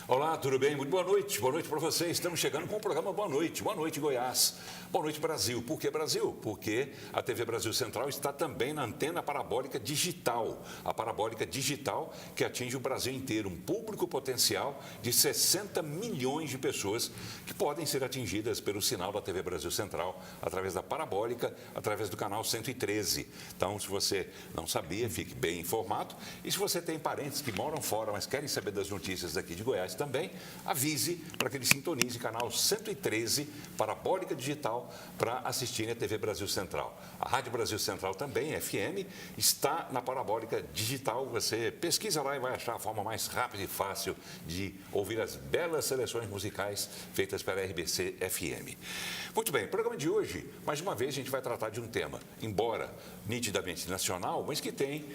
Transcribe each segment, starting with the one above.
Olá, tudo bem? Muito boa noite. Boa noite para vocês. Estamos chegando com o programa Boa Noite. Boa noite, Goiás. Boa noite, Brasil. Por que Brasil? Porque a TV Brasil Central está também na antena parabólica digital. A parabólica digital que atinge o Brasil inteiro. Um público potencial de 60 milhões de pessoas que podem ser atingidas pelo sinal da TV Brasil Central através da parabólica, através do canal 113. Então, se você não sabia, fique bem informado. E se você tem parentes que moram fora, mas querem saber das notícias daqui de Goiás também, avise para que ele sintonize canal 113, parabólica digital, para assistirem a TV Brasil Central. A Rádio Brasil Central também, FM, está na parabólica digital. Você pesquisa lá e vai achar a forma mais rápida e fácil de ouvir as belas seleções musicais feitas pela RBC FM. Muito bem, o programa de hoje, mais uma vez, a gente vai tratar de um tema, embora nitidamente nacional, mas que tem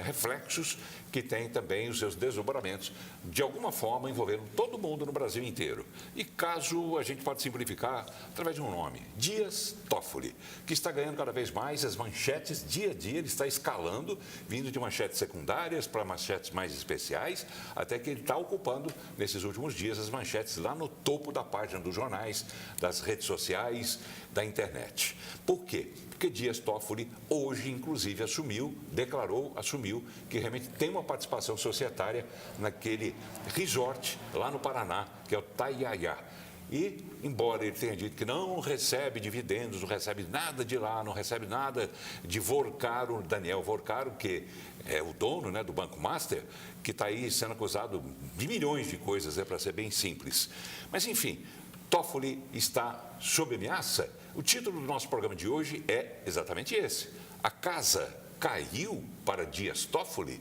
reflexos, que tem também os seus desdobramentos, de alguma forma envolvendo todo mundo no Brasil inteiro. E caso a gente pode simplificar através de um nome, Dias Toffoli, que está ganhando cada vez mais as manchetes dia a dia, ele está escalando, vindo de manchetes secundárias para manchetes mais especiais, até que ele está ocupando, nesses últimos dias, as manchetes lá no topo da página dos jornais, das redes sociais, da internet. Por quê? Porque Dias Toffoli hoje, inclusive, assumiu que realmente tem uma participação societária naquele resort lá no Paraná, que é o Taiaiá. E, embora ele tenha dito que não recebe dividendos, não recebe nada de lá, não recebe nada de Vorcaro, Daniel Vorcaro, que é o dono, né, do Banco Master, que está aí sendo acusado de milhões de coisas, para ser bem simples. Mas, enfim, Toffoli está sob ameaça? O título do nosso programa de hoje é exatamente esse. A casa caiu para Dias Toffoli?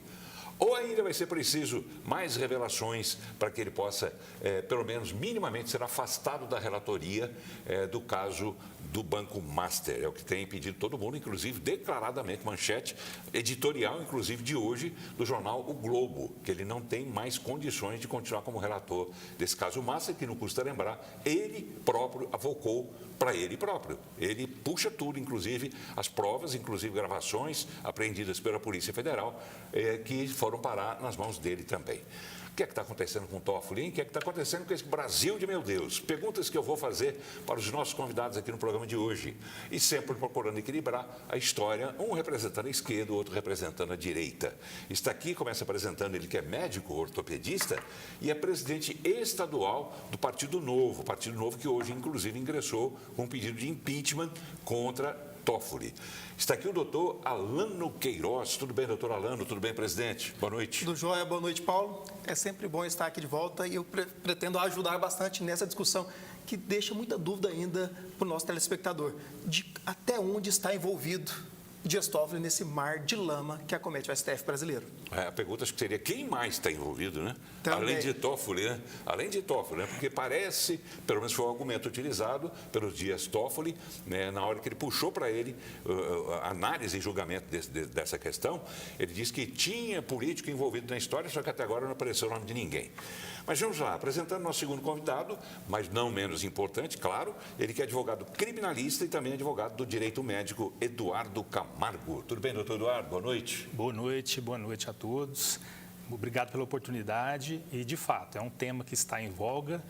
Ou ainda vai ser preciso mais revelações para que ele possa, pelo menos minimamente, ser afastado da relatoria do caso do Banco Master? É o que tem impedido todo mundo, inclusive declaradamente, manchete editorial, inclusive de hoje, do jornal O Globo, que ele não tem mais condições de continuar como relator desse caso Master, que não custa lembrar, ele próprio avocou para ele próprio. Ele puxa tudo, inclusive as provas, inclusive gravações apreendidas pela Polícia Federal, que foram parar nas mãos dele também. O que é que está acontecendo com o Toffoli, hein? O que é que está acontecendo com esse Brasil de meu Deus? Perguntas que eu vou fazer para os nossos convidados aqui no programa de hoje. E sempre procurando equilibrar a história, um representando a esquerda, o outro representando a direita. Está aqui, começa apresentando ele que é médico, ortopedista e é presidente estadual do Partido Novo que hoje, inclusive, ingressou com um pedido de impeachment contra Toffoli. Está aqui o doutor Alano Queiroz. Tudo bem, doutor Alano? Tudo bem, presidente? Boa noite. Tudo jóia. Boa noite, Paulo. É sempre bom estar aqui de volta e eu pretendo ajudar bastante nessa discussão que deixa muita dúvida ainda para o nosso telespectador de até onde está envolvido Dias Toffoli nesse mar de lama que acomete o STF brasileiro. A pergunta acho que seria quem mais está envolvido, né? Também. Além de Toffoli, né? Além de Toffoli, né? Porque parece, pelo menos foi o argumento utilizado pelo Dias Toffoli, né? Na hora que ele puxou para ele a análise e julgamento dessa questão, ele disse que tinha político envolvido na história, só que até agora não apareceu o nome de ninguém. Mas vamos lá, apresentando nosso segundo convidado, mas não menos importante, claro, ele que é advogado criminalista e também advogado do direito médico, Eduardo Camargo. Tudo bem, doutor Eduardo? Boa noite. Boa noite a todos. Obrigado pela oportunidade e, de fato, é um tema que está em voga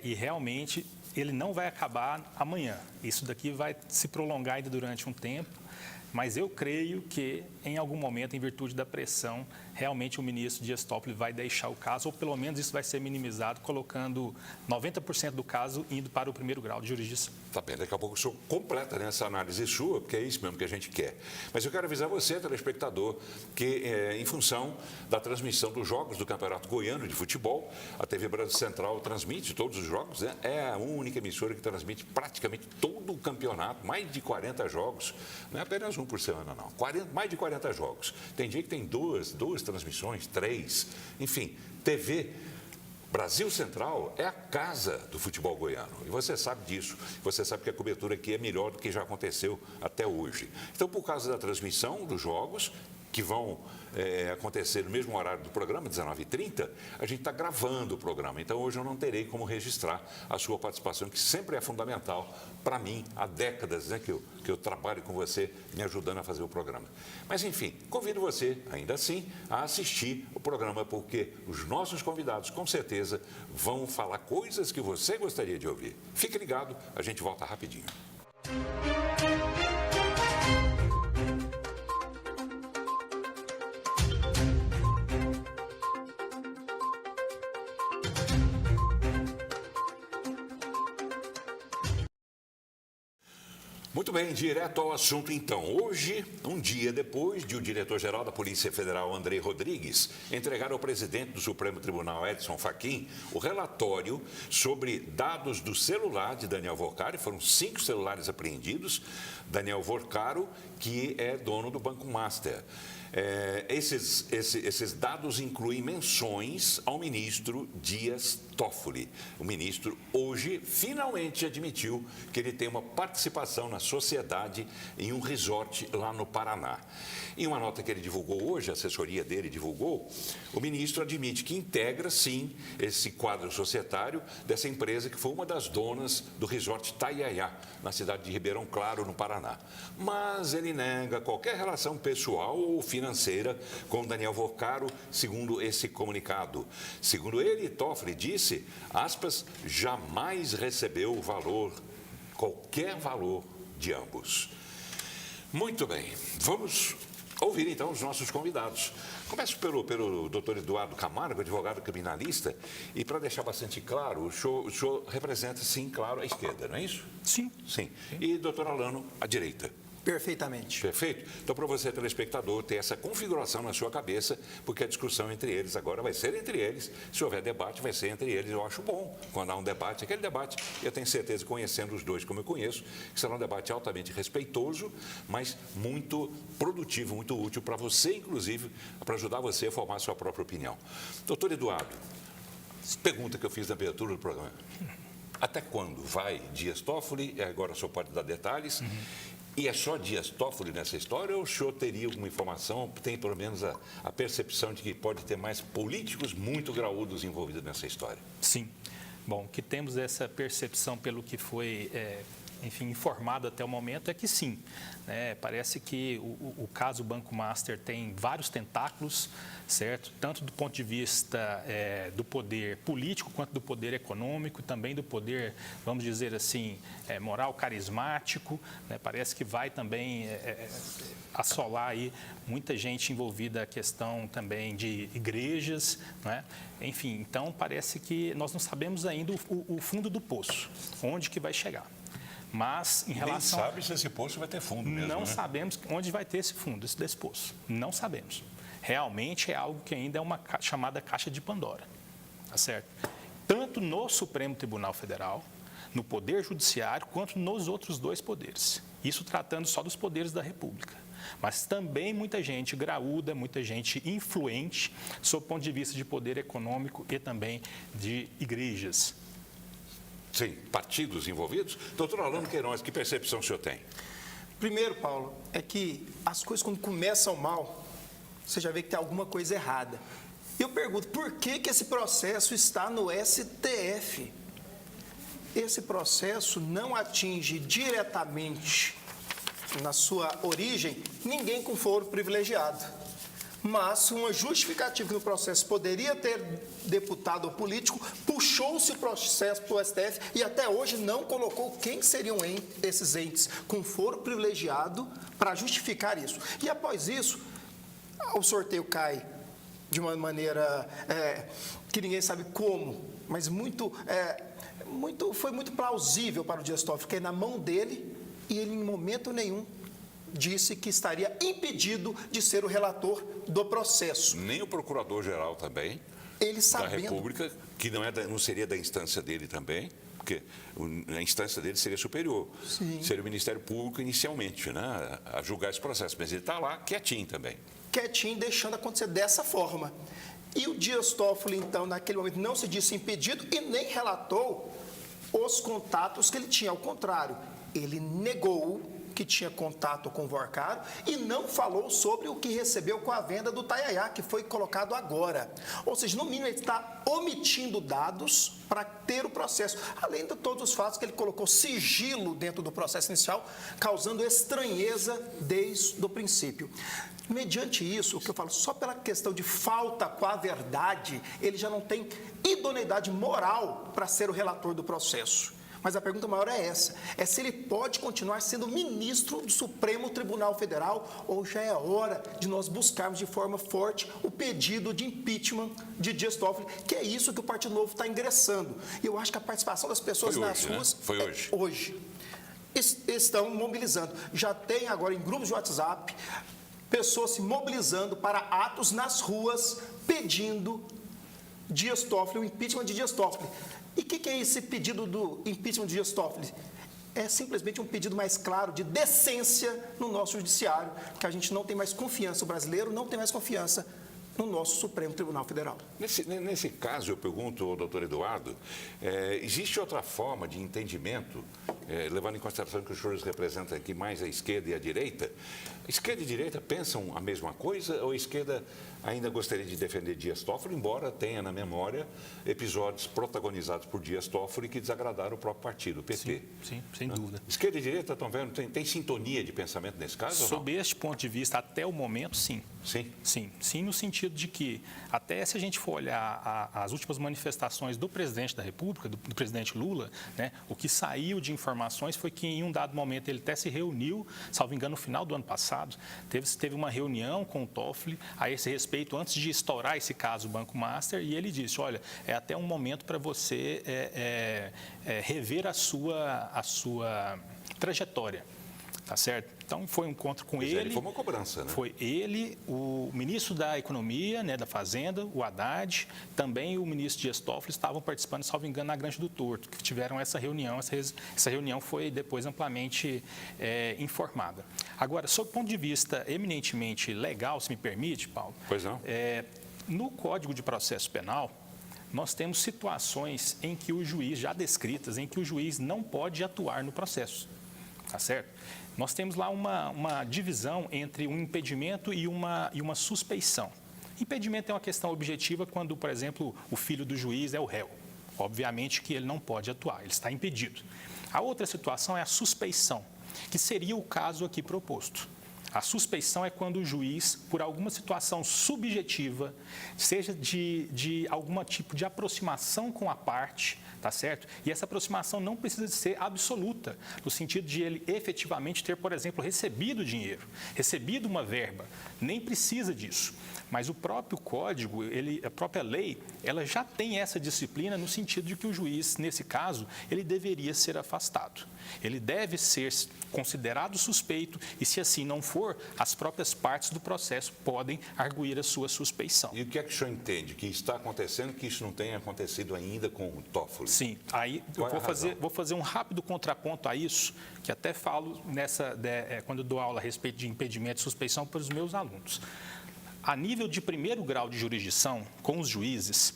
e realmente ele não vai acabar amanhã. Isso daqui vai se prolongar ainda durante um tempo, mas eu creio que, em algum momento, em virtude da pressão, realmente o ministro Dias Toffoli vai deixar o caso, ou pelo menos isso vai ser minimizado, colocando 90% do caso indo para o primeiro grau de jurisdição. Tá bem, daqui a pouco o senhor completa nessa análise sua, porque é isso mesmo que a gente quer. Mas eu quero avisar você, telespectador, que em função da transmissão dos jogos do Campeonato Goiano de Futebol, a TV Brasil Central transmite todos os jogos, né? É a única emissora que transmite praticamente todo o campeonato, mais de 40 jogos, não é apenas um por semana, não, mais de 40 jogos. Tem dia que tem duas transmissões, 3, enfim, TV Brasil Central é a casa do futebol goiano e você sabe disso, você sabe que a cobertura aqui é melhor do que já aconteceu até hoje. Então, por causa da transmissão dos jogos, que vão acontecer no mesmo horário do programa, 19h30, a gente está gravando o programa. Então, hoje eu não terei como registrar a sua participação, que sempre é fundamental para mim, há décadas, né, que eu trabalho com você, me ajudando a fazer o programa. Mas, enfim, convido você, ainda assim, a assistir o programa, porque os nossos convidados, com certeza, vão falar coisas que você gostaria de ouvir. Fique ligado, a gente volta rapidinho. Muito bem, direto ao assunto então. Hoje, um dia depois de o diretor-geral da Polícia Federal, Andrei Rodrigues, entregar ao presidente do Supremo Tribunal, Edson Fachin, o relatório sobre dados do celular de Daniel Vorcaro. Foram 5 celulares apreendidos. Daniel Vorcaro, que é dono do Banco Master. Esses dados incluem menções ao ministro Dias Toffoli. O ministro hoje finalmente admitiu que ele tem uma participação na sociedade em um resort lá no Paraná. Em uma nota que ele divulgou hoje, a assessoria dele divulgou, o ministro admite que integra, sim, esse quadro societário dessa empresa que foi uma das donas do resort Taiaiá, na cidade de Ribeirão Claro, no Paraná. Mas ele nega qualquer relação pessoal ou financeira com Daniel Vorcaro, segundo esse comunicado. Segundo ele, Toffoli disse, aspas, jamais recebeu qualquer valor de ambos. Muito bem, vamos ouvir então os nossos convidados. Começo pelo doutor Eduardo Camargo, advogado criminalista, e para deixar bastante claro, o senhor representa, sim, claro, a esquerda, não é isso? Sim. Sim. E doutor Alano, a direita. Perfeitamente. Perfeito? Então, para você, telespectador, ter essa configuração na sua cabeça, porque a discussão entre eles agora vai ser entre eles. Se houver debate, vai ser entre eles. Eu acho bom quando há um debate. Aquele debate, eu tenho certeza, conhecendo os dois como eu conheço, que será um debate altamente respeitoso, mas muito produtivo, muito útil para você, inclusive, para ajudar você a formar a sua própria opinião. Doutor Eduardo, pergunta que eu fiz na abertura do programa. Até quando vai Dias Toffoli? Agora o senhor pode dar detalhes. E é só Dias Toffoli nessa história ou o senhor teria alguma informação, tem pelo menos a percepção de que pode ter mais políticos muito graúdos envolvidos nessa história? Sim. Bom, que temos essa percepção pelo que foi, enfim, informado até o momento é que sim. Né? Parece que o caso Banco Master tem vários tentáculos, certo? Tanto do ponto de vista do poder político, quanto do poder econômico, também do poder, vamos dizer assim, moral carismático. Né? Parece que vai também assolar aí muita gente envolvida a questão também de igrejas, né? Enfim, então parece que nós não sabemos ainda o fundo do poço, onde que vai chegar. Mas em relação... Nem sabe se esse poço vai ter fundo mesmo, Não né? sabemos onde vai ter esse fundo, desse poço. Não sabemos. Realmente é algo que ainda é uma chamada caixa de Pandora. Tá certo? Tanto no Supremo Tribunal Federal, no Poder Judiciário, quanto nos outros 2 poderes. Isso tratando só dos poderes da República. Mas também muita gente graúda, muita gente influente, sob o ponto de vista de poder econômico e também de igrejas. Sim, partidos envolvidos. Doutor Alano Queiroz, que percepção o senhor tem? Primeiro, Paulo, é que as coisas quando começam mal, você já vê que tem alguma coisa errada. Eu pergunto, por que esse processo está no STF? Esse processo não atinge diretamente, na sua origem, ninguém com foro privilegiado. Mas uma justificativa que no processo poderia ter deputado ou político, puxou-se o processo para o STF e até hoje não colocou quem seriam esses entes com foro privilegiado para justificar isso. E após isso, o sorteio cai de uma maneira que ninguém sabe como, mas foi muito plausível para o Dias Toffoli, que é na mão dele e ele em momento nenhum disse que estaria impedido de ser o relator do processo. Nem o procurador-geral também, ele sabendo, da República, que não seria da instância dele também, porque a instância dele seria superior. Sim. Seria o Ministério Público inicialmente, né, a julgar esse processo. Mas ele está lá quietinho também. Quietinho, deixando acontecer dessa forma. E o Dias Toffoli, então, naquele momento, não se disse impedido e nem relatou os contatos que ele tinha. Ao contrário, ele negou que tinha contato com o Vorcaro e não falou sobre o que recebeu com a venda do Tayayá, que foi colocado agora. Ou seja, no mínimo, ele está omitindo dados para ter o processo, além de todos os fatos que ele colocou sigilo dentro do processo inicial, causando estranheza desde o princípio. Mediante isso, o que eu falo, só pela questão de falta com a verdade, ele já não tem idoneidade moral para ser o relator do processo. Mas a pergunta maior é essa, é se ele pode continuar sendo ministro do Supremo Tribunal Federal ou já é hora de nós buscarmos de forma forte o pedido de impeachment de Dias Toffoli, que é isso que o Partido Novo está ingressando. E eu acho que a participação das pessoas nas ruas... Foi hoje. Hoje. Estão mobilizando. Já tem agora em grupos de WhatsApp pessoas se mobilizando para atos nas ruas pedindo Dias Toffoli, o impeachment de Dias Toffoli. E o que é esse pedido do impeachment de Dias Toffoli? É simplesmente um pedido mais claro de decência no nosso judiciário, que a gente não tem mais confiança, o brasileiro não tem mais confiança no nosso Supremo Tribunal Federal. Nesse caso, eu pergunto ao doutor Eduardo, existe outra forma de entendimento, levando em consideração que os senhores representam aqui mais a esquerda e a direita? Esquerda e direita pensam a mesma coisa ou a esquerda ainda gostaria de defender Dias Toffoli, embora tenha na memória episódios protagonizados por Dias Toffoli que desagradaram o próprio partido, o PT? Sim, sem dúvida. Esquerda e direita estão vendo? Tem sintonia de pensamento nesse caso? Sob este ponto de vista, até o momento, sim. Sim? Sim, no sentido de que, até se a gente for olhar as últimas manifestações do presidente da República, do presidente Lula, né, o que saiu de informações foi que em um dado momento ele até se reuniu, salvo engano, no final do ano passado, teve uma reunião com o Toffoli a esse respeito, antes de estourar esse caso Banco Master, e ele disse, olha, é até um momento para você rever a sua trajetória, tá certo? Então, foi um encontro com ele. Foi uma cobrança, né? Foi ele, o ministro da Economia, né, da Fazenda, o Haddad, também o ministro Dias Toffoli estavam participando, salvo engano, na Grande do Torto, que tiveram essa reunião. Essa reunião foi depois amplamente informada. Agora, sob o ponto de vista eminentemente legal, se me permite, Paulo. Pois não. No Código de Processo Penal, nós temos situações em que o juiz, já descritas, em que o juiz não pode atuar no processo. Tá certo? Nós temos lá uma divisão entre um impedimento e uma suspeição. Impedimento é uma questão objetiva quando, por exemplo, o filho do juiz é o réu. Obviamente que ele não pode atuar, ele está impedido. A outra situação é a suspeição, que seria o caso aqui proposto. A suspeição é quando o juiz, por alguma situação subjetiva, seja de algum tipo de aproximação com a parte, tá certo? E essa aproximação não precisa de ser absoluta, no sentido de ele efetivamente ter, por exemplo, recebido dinheiro, recebido uma verba. Nem precisa disso. Mas o próprio código, a própria lei, ela já tem essa disciplina no sentido de que o juiz, nesse caso, ele deveria ser afastado. Ele deve ser considerado suspeito e, se assim não for, as próprias partes do processo podem arguir a sua suspeição. E o que é que o senhor entende? Que está acontecendo, que isso não tenha acontecido ainda com o Toffoli? Sim, aí eu vou fazer um rápido contraponto a isso, que até falo quando eu dou aula a respeito de impedimento e suspeição para os meus alunos. A nível de primeiro grau de jurisdição, com os juízes,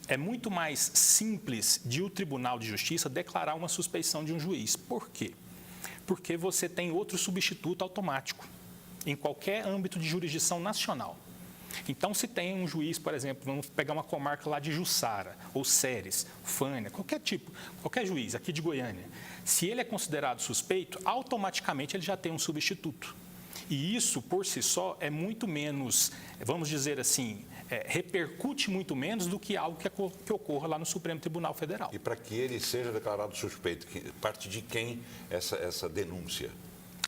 é muito mais simples de o Tribunal de Justiça declarar uma suspeição de um juiz. Por quê? Porque você tem outro substituto automático em qualquer âmbito de jurisdição nacional. Então, se tem um juiz, por exemplo, vamos pegar uma comarca lá de Jussara, ou Ceres, Fânia, qualquer juiz aqui de Goiânia, se ele é considerado suspeito, automaticamente ele já tem um substituto. E isso, por si só, é muito menos, vamos dizer assim, repercute muito menos do que algo que ocorra lá no Supremo Tribunal Federal. E para que ele seja declarado suspeito, parte de quem essa denúncia?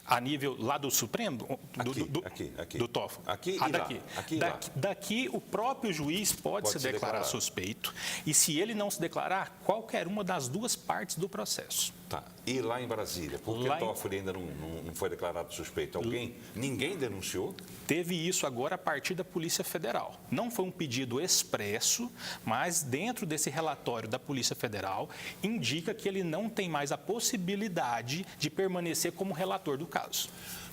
A nível lá do Supremo? Aqui. Do Toffoli. Aqui e lá. Daqui o próprio juiz pode se declarar suspeito. E se ele não se declarar, qualquer uma das duas partes do processo. Tá. E lá em Brasília, por que Toffoli ainda não foi declarado suspeito? Ninguém denunciou? Teve isso agora a partir da Polícia Federal. Não foi um pedido expresso, mas dentro desse relatório da Polícia Federal, indica que ele não tem mais a possibilidade de permanecer como relator do caso.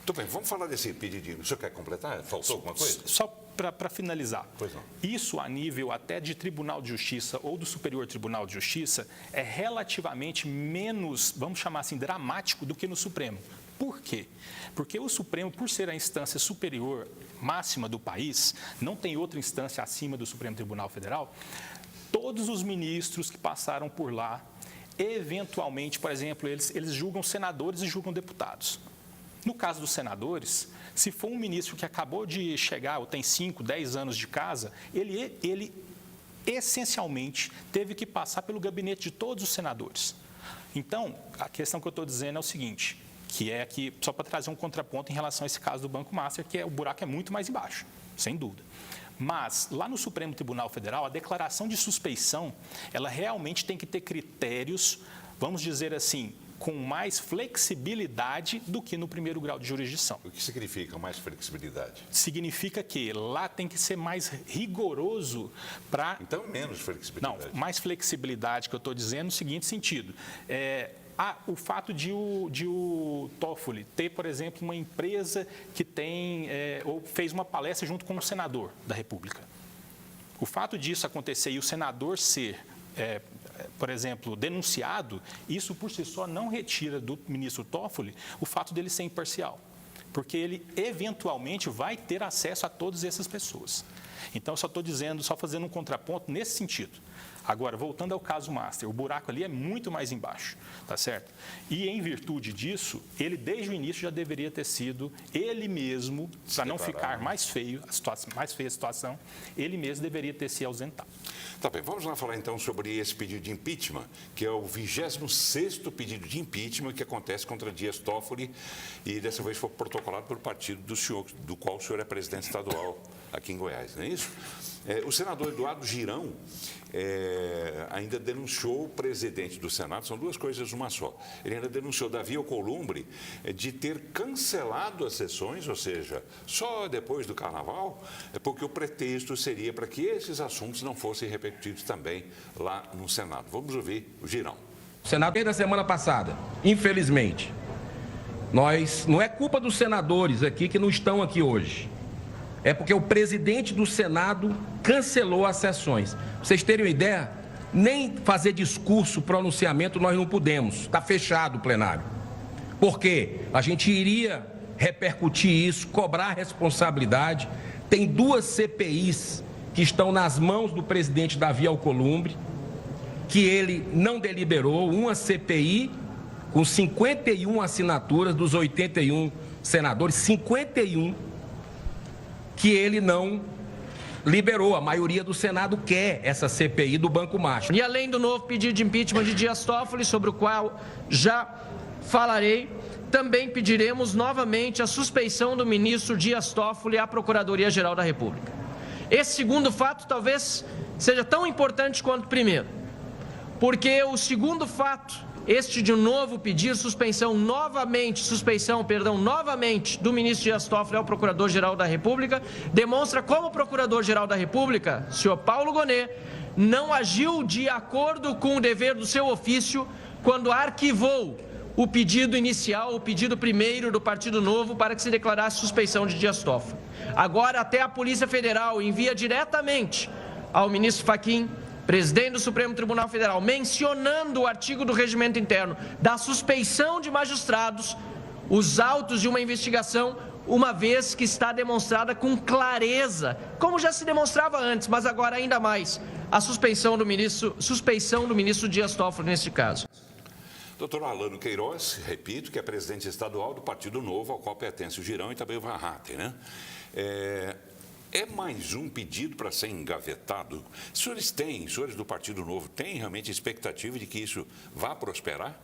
Tudo bem, vamos falar desse pedidinho. O senhor quer completar? Faltou alguma coisa? Só para finalizar. Pois não. Isso a nível até de Tribunal de Justiça ou do Superior Tribunal de Justiça é relativamente menos, vamos chamar assim, dramático do que no Supremo. Por quê? Porque o Supremo, por ser a instância superior máxima do país, não tem outra instância acima do Supremo Tribunal Federal, todos os ministros que passaram por lá, eventualmente, por exemplo, eles julgam senadores e julgam deputados. No caso dos senadores, se for um ministro que acabou de chegar ou tem 5, 10 anos de casa, ele essencialmente teve que passar pelo gabinete de todos os senadores. Então, a questão que eu estou dizendo é o seguinte, que é que, só para trazer um contraponto em relação a esse caso do Banco Master, que o buraco é muito mais embaixo, sem dúvida. Mas, lá no Supremo Tribunal Federal, a declaração de suspeição, ela realmente tem que ter critérios, vamos dizer assim, com mais flexibilidade do que no primeiro grau de jurisdição. O que significa mais flexibilidade? Significa que lá tem que ser mais rigoroso para... Então, menos flexibilidade. Não, mais flexibilidade que eu estou dizendo no seguinte sentido. O fato de o Toffoli ter, por exemplo, uma empresa que tem ou fez uma palestra junto com um senador da República. O fato disso acontecer e o senador ser, por exemplo, denunciado, isso por si só não retira do ministro Toffoli o fato dele ser imparcial, porque ele eventualmente vai ter acesso a todas essas pessoas. Então, eu só estou dizendo, só fazendo um contraponto nesse sentido. Agora, voltando ao caso Master, o buraco ali é muito mais embaixo, tá certo? E, em virtude disso, ele, desde o início, já deveria ter sido ele mesmo, para não ficar mais feia a situação, ele mesmo deveria ter se ausentado. Tá bem, vamos lá falar então sobre esse pedido de impeachment, que é o 26º pedido de impeachment que acontece contra Dias Toffoli e dessa vez foi protocolado pelo partido do senhor, do qual o senhor é presidente estadual aqui em Goiás, não é isso? O senador Eduardo Girão ainda denunciou o presidente do Senado, são duas coisas uma só. Ele ainda denunciou Davi Alcolumbre de ter cancelado as sessões, ou seja, só depois do Carnaval, porque o pretexto seria para que esses assuntos não fossem repercutidos também lá no Senado. Vamos ouvir o Girão. O Senado, desde a semana passada, infelizmente, não é culpa dos senadores aqui que não estão aqui hoje. É porque o presidente do Senado cancelou as sessões. Pra vocês terem uma ideia, nem fazer discurso, pronunciamento, nós não podemos. Está fechado o plenário. Porque a gente iria repercutir isso, cobrar responsabilidade. Tem 2 CPIs que estão nas mãos do presidente Davi Alcolumbre, que ele não deliberou. Uma CPI com 51 assinaturas dos 81 senadores, 51 que ele não liberou. A maioria do Senado quer essa CPI do Banco Master. E além do novo pedido de impeachment de Dias Toffoli, sobre o qual já falarei, também pediremos novamente a suspeição do ministro Dias Toffoli à Procuradoria-Geral da República. Esse segundo fato talvez seja tão importante quanto o primeiro, porque o segundo fato, este de um novo pedido, suspeição novamente do ministro Dias Toffoli ao Procurador-Geral da República, demonstra como o Procurador-Geral da República, senhor Paulo Gonet, não agiu de acordo com o dever do seu ofício quando arquivou o pedido inicial, o pedido primeiro do Partido Novo para que se declarasse suspeição de Dias Toffoli. Agora até a Polícia Federal envia diretamente ao ministro Fachin, presidente do Supremo Tribunal Federal, mencionando o artigo do Regimento Interno da suspeição de magistrados, os autos de uma investigação, uma vez que está demonstrada com clareza, como já se demonstrava antes, mas agora ainda mais, a suspeição do ministro Dias Toffoli neste caso. Doutor Alano Queiroz, repito, que é presidente estadual do Partido Novo, ao qual pertence o Girão e também o Van Hatten, né? É mais um pedido para ser engavetado? Senhores do Partido Novo, têm realmente expectativa de que isso vá prosperar?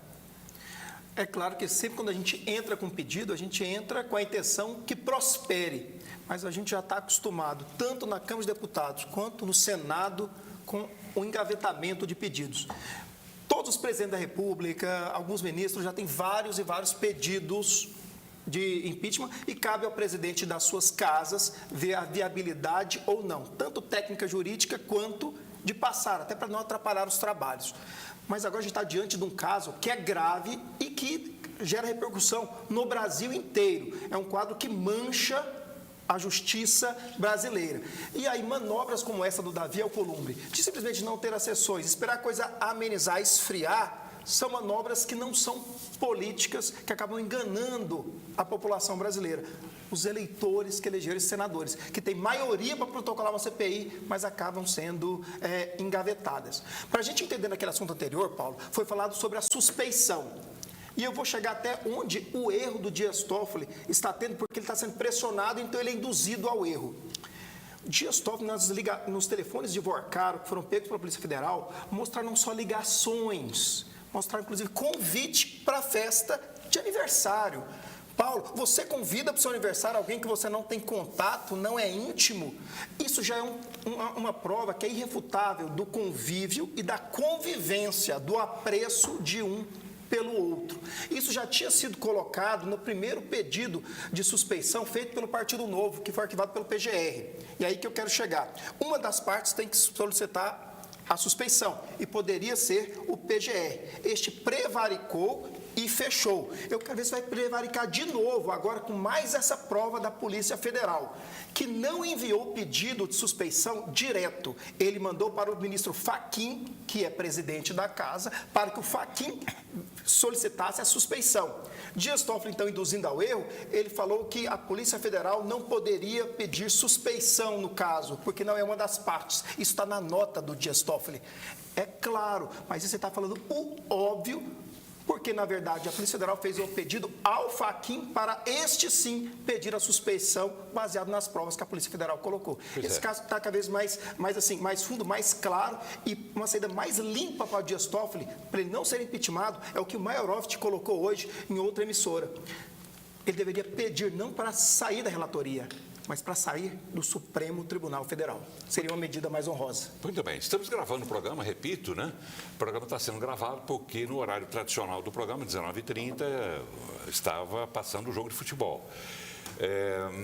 É claro que sempre quando a gente entra com pedido, a gente entra com a intenção que prospere. Mas a gente já está acostumado, tanto na Câmara dos Deputados quanto no Senado, com o engavetamento de pedidos. Todos os presidentes da República, alguns ministros já têm vários e vários pedidos de impeachment e cabe ao presidente das suas casas ver a viabilidade ou não, tanto técnica jurídica quanto de passar, até para não atrapalhar os trabalhos. Mas agora a gente está diante de um caso que é grave e que gera repercussão no Brasil inteiro. É um quadro que mancha a justiça brasileira. E aí manobras como essa do Davi Alcolumbre, de simplesmente não ter as sessões, esperar a coisa amenizar, esfriar, são manobras que não são políticas, que acabam enganando a população brasileira. Os eleitores que elegeram esses senadores, que têm maioria para protocolar uma CPI, mas acabam sendo engavetadas. Para a gente entender naquele assunto anterior, Paulo, foi falado sobre a suspeição. E eu vou chegar até onde o erro do Dias Toffoli está tendo, porque ele está sendo pressionado, então ele é induzido ao erro. Dias Toffoli, nos telefones de Vorcaro, que foram pegos pela Polícia Federal, mostraram não só ligações, mostraram inclusive convite para a festa de aniversário. Paulo, você convida para o seu aniversário alguém que você não tem contato, não é íntimo? Isso já é uma prova que é irrefutável do convívio e da convivência, do apreço de um pelo outro. Isso já tinha sido colocado no primeiro pedido de suspeição feito pelo Partido Novo, que foi arquivado pelo PGR. E aí que eu quero chegar. Uma das partes tem que solicitar a suspeição, e poderia ser o PGR. Este prevaricou e fechou. Eu quero ver se vai prevaricar de novo, agora com mais essa prova da Polícia Federal, que não enviou pedido de suspeição direto. Ele mandou para o ministro Fachin, que é presidente da casa, para que o Fachin solicitasse a suspeição. Dias Toffoli, então, induzindo ao erro, ele falou que a Polícia Federal não poderia pedir suspeição no caso, porque não é uma das partes. Isso está na nota do Dias Toffoli. É claro, mas você está falando o óbvio, porque, na verdade, a Polícia Federal fez um pedido ao Fachin para este, sim, pedir a suspeição baseado nas provas que a Polícia Federal colocou. Esse caso está cada vez mais fundo, mais claro, e uma saída mais limpa para o Dias Toffoli, para ele não ser impeachmentado, é o que o Maiorovitch colocou hoje em outra emissora. Ele deveria pedir não para sair da relatoria, mas para sair do Supremo Tribunal Federal. Seria uma medida mais honrosa. Muito bem. Estamos gravando o programa, repito, né? O programa está sendo gravado porque no horário tradicional do programa, 19h30, estava passando o jogo de futebol.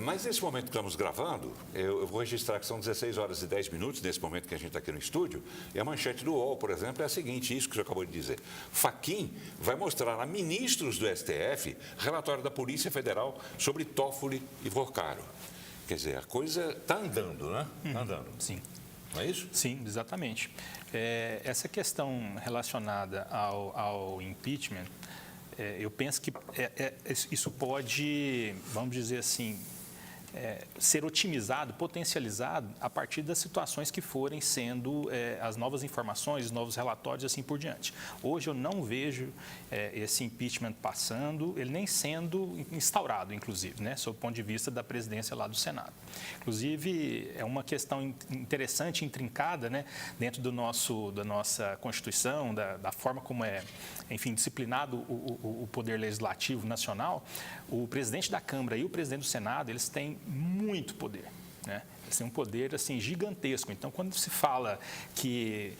Mas nesse momento que estamos gravando, eu vou registrar que são 16 horas e 10 minutos, nesse momento que a gente está aqui no estúdio, e a manchete do UOL, por exemplo, é a seguinte, isso que você acabou de dizer. Fachin vai mostrar a ministros do STF relatório da Polícia Federal sobre Toffoli e Vorcaro. Quer dizer, a coisa está andando, né? Está andando. Sim. Não é isso? Sim, exatamente. Essa questão relacionada ao impeachment, eu penso que isso pode, vamos dizer assim, ser otimizado, potencializado a partir das situações que forem sendo as novas informações, os novos relatórios e assim por diante. Hoje eu não vejo esse impeachment passando, ele nem sendo instaurado, inclusive, né, sob o ponto de vista da presidência lá do Senado. Inclusive, é uma questão interessante, intrincada, né, dentro da nossa Constituição, da forma como enfim, disciplinado o Poder Legislativo Nacional. O presidente da Câmara e o presidente do Senado, eles têm muito poder, né? Eles têm um poder assim, gigantesco. Então, quando se fala que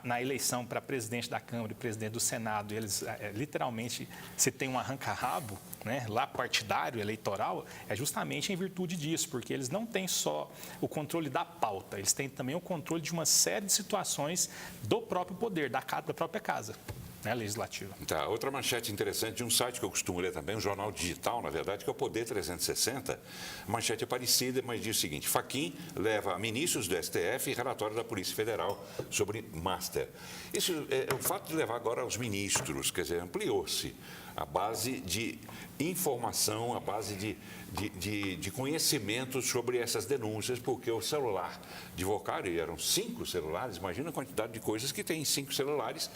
na eleição para presidente da Câmara e presidente do Senado, eles literalmente se tem um arranca-rabo, né, lá partidário, eleitoral, é justamente em virtude disso, porque eles não têm só o controle da pauta, eles têm também o controle de uma série de situações do próprio poder, da própria casa, né, legislativa. Tá, outra manchete interessante de um site que eu costumo ler também, um jornal digital, na verdade, que é o Poder 360. A manchete é parecida, mas diz o seguinte: Fachin leva a ministros do STF e relatório da Polícia Federal sobre Master. Isso o fato de levar agora aos ministros, quer dizer, ampliou-se a base de informação, a base de conhecimento sobre essas denúncias, porque o celular de Vorcaro, e eram 5 celulares, imagina a quantidade de coisas que tem em 5 celulares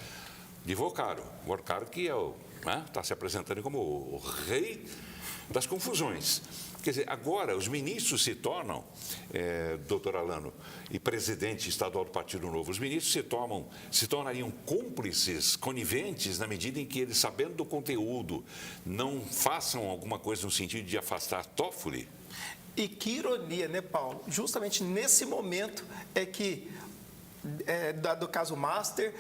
de Vorcaro. Vorcaro que está se apresentando como o rei das confusões. Quer dizer, agora os ministros se tornam, doutor Alano, e presidente estadual do Partido Novo, os ministros se tornariam cúmplices, coniventes, na medida em que eles, sabendo do conteúdo, não façam alguma coisa no sentido de afastar Toffoli? E que ironia, né, Paulo? Justamente nesse momento é que, do caso Master,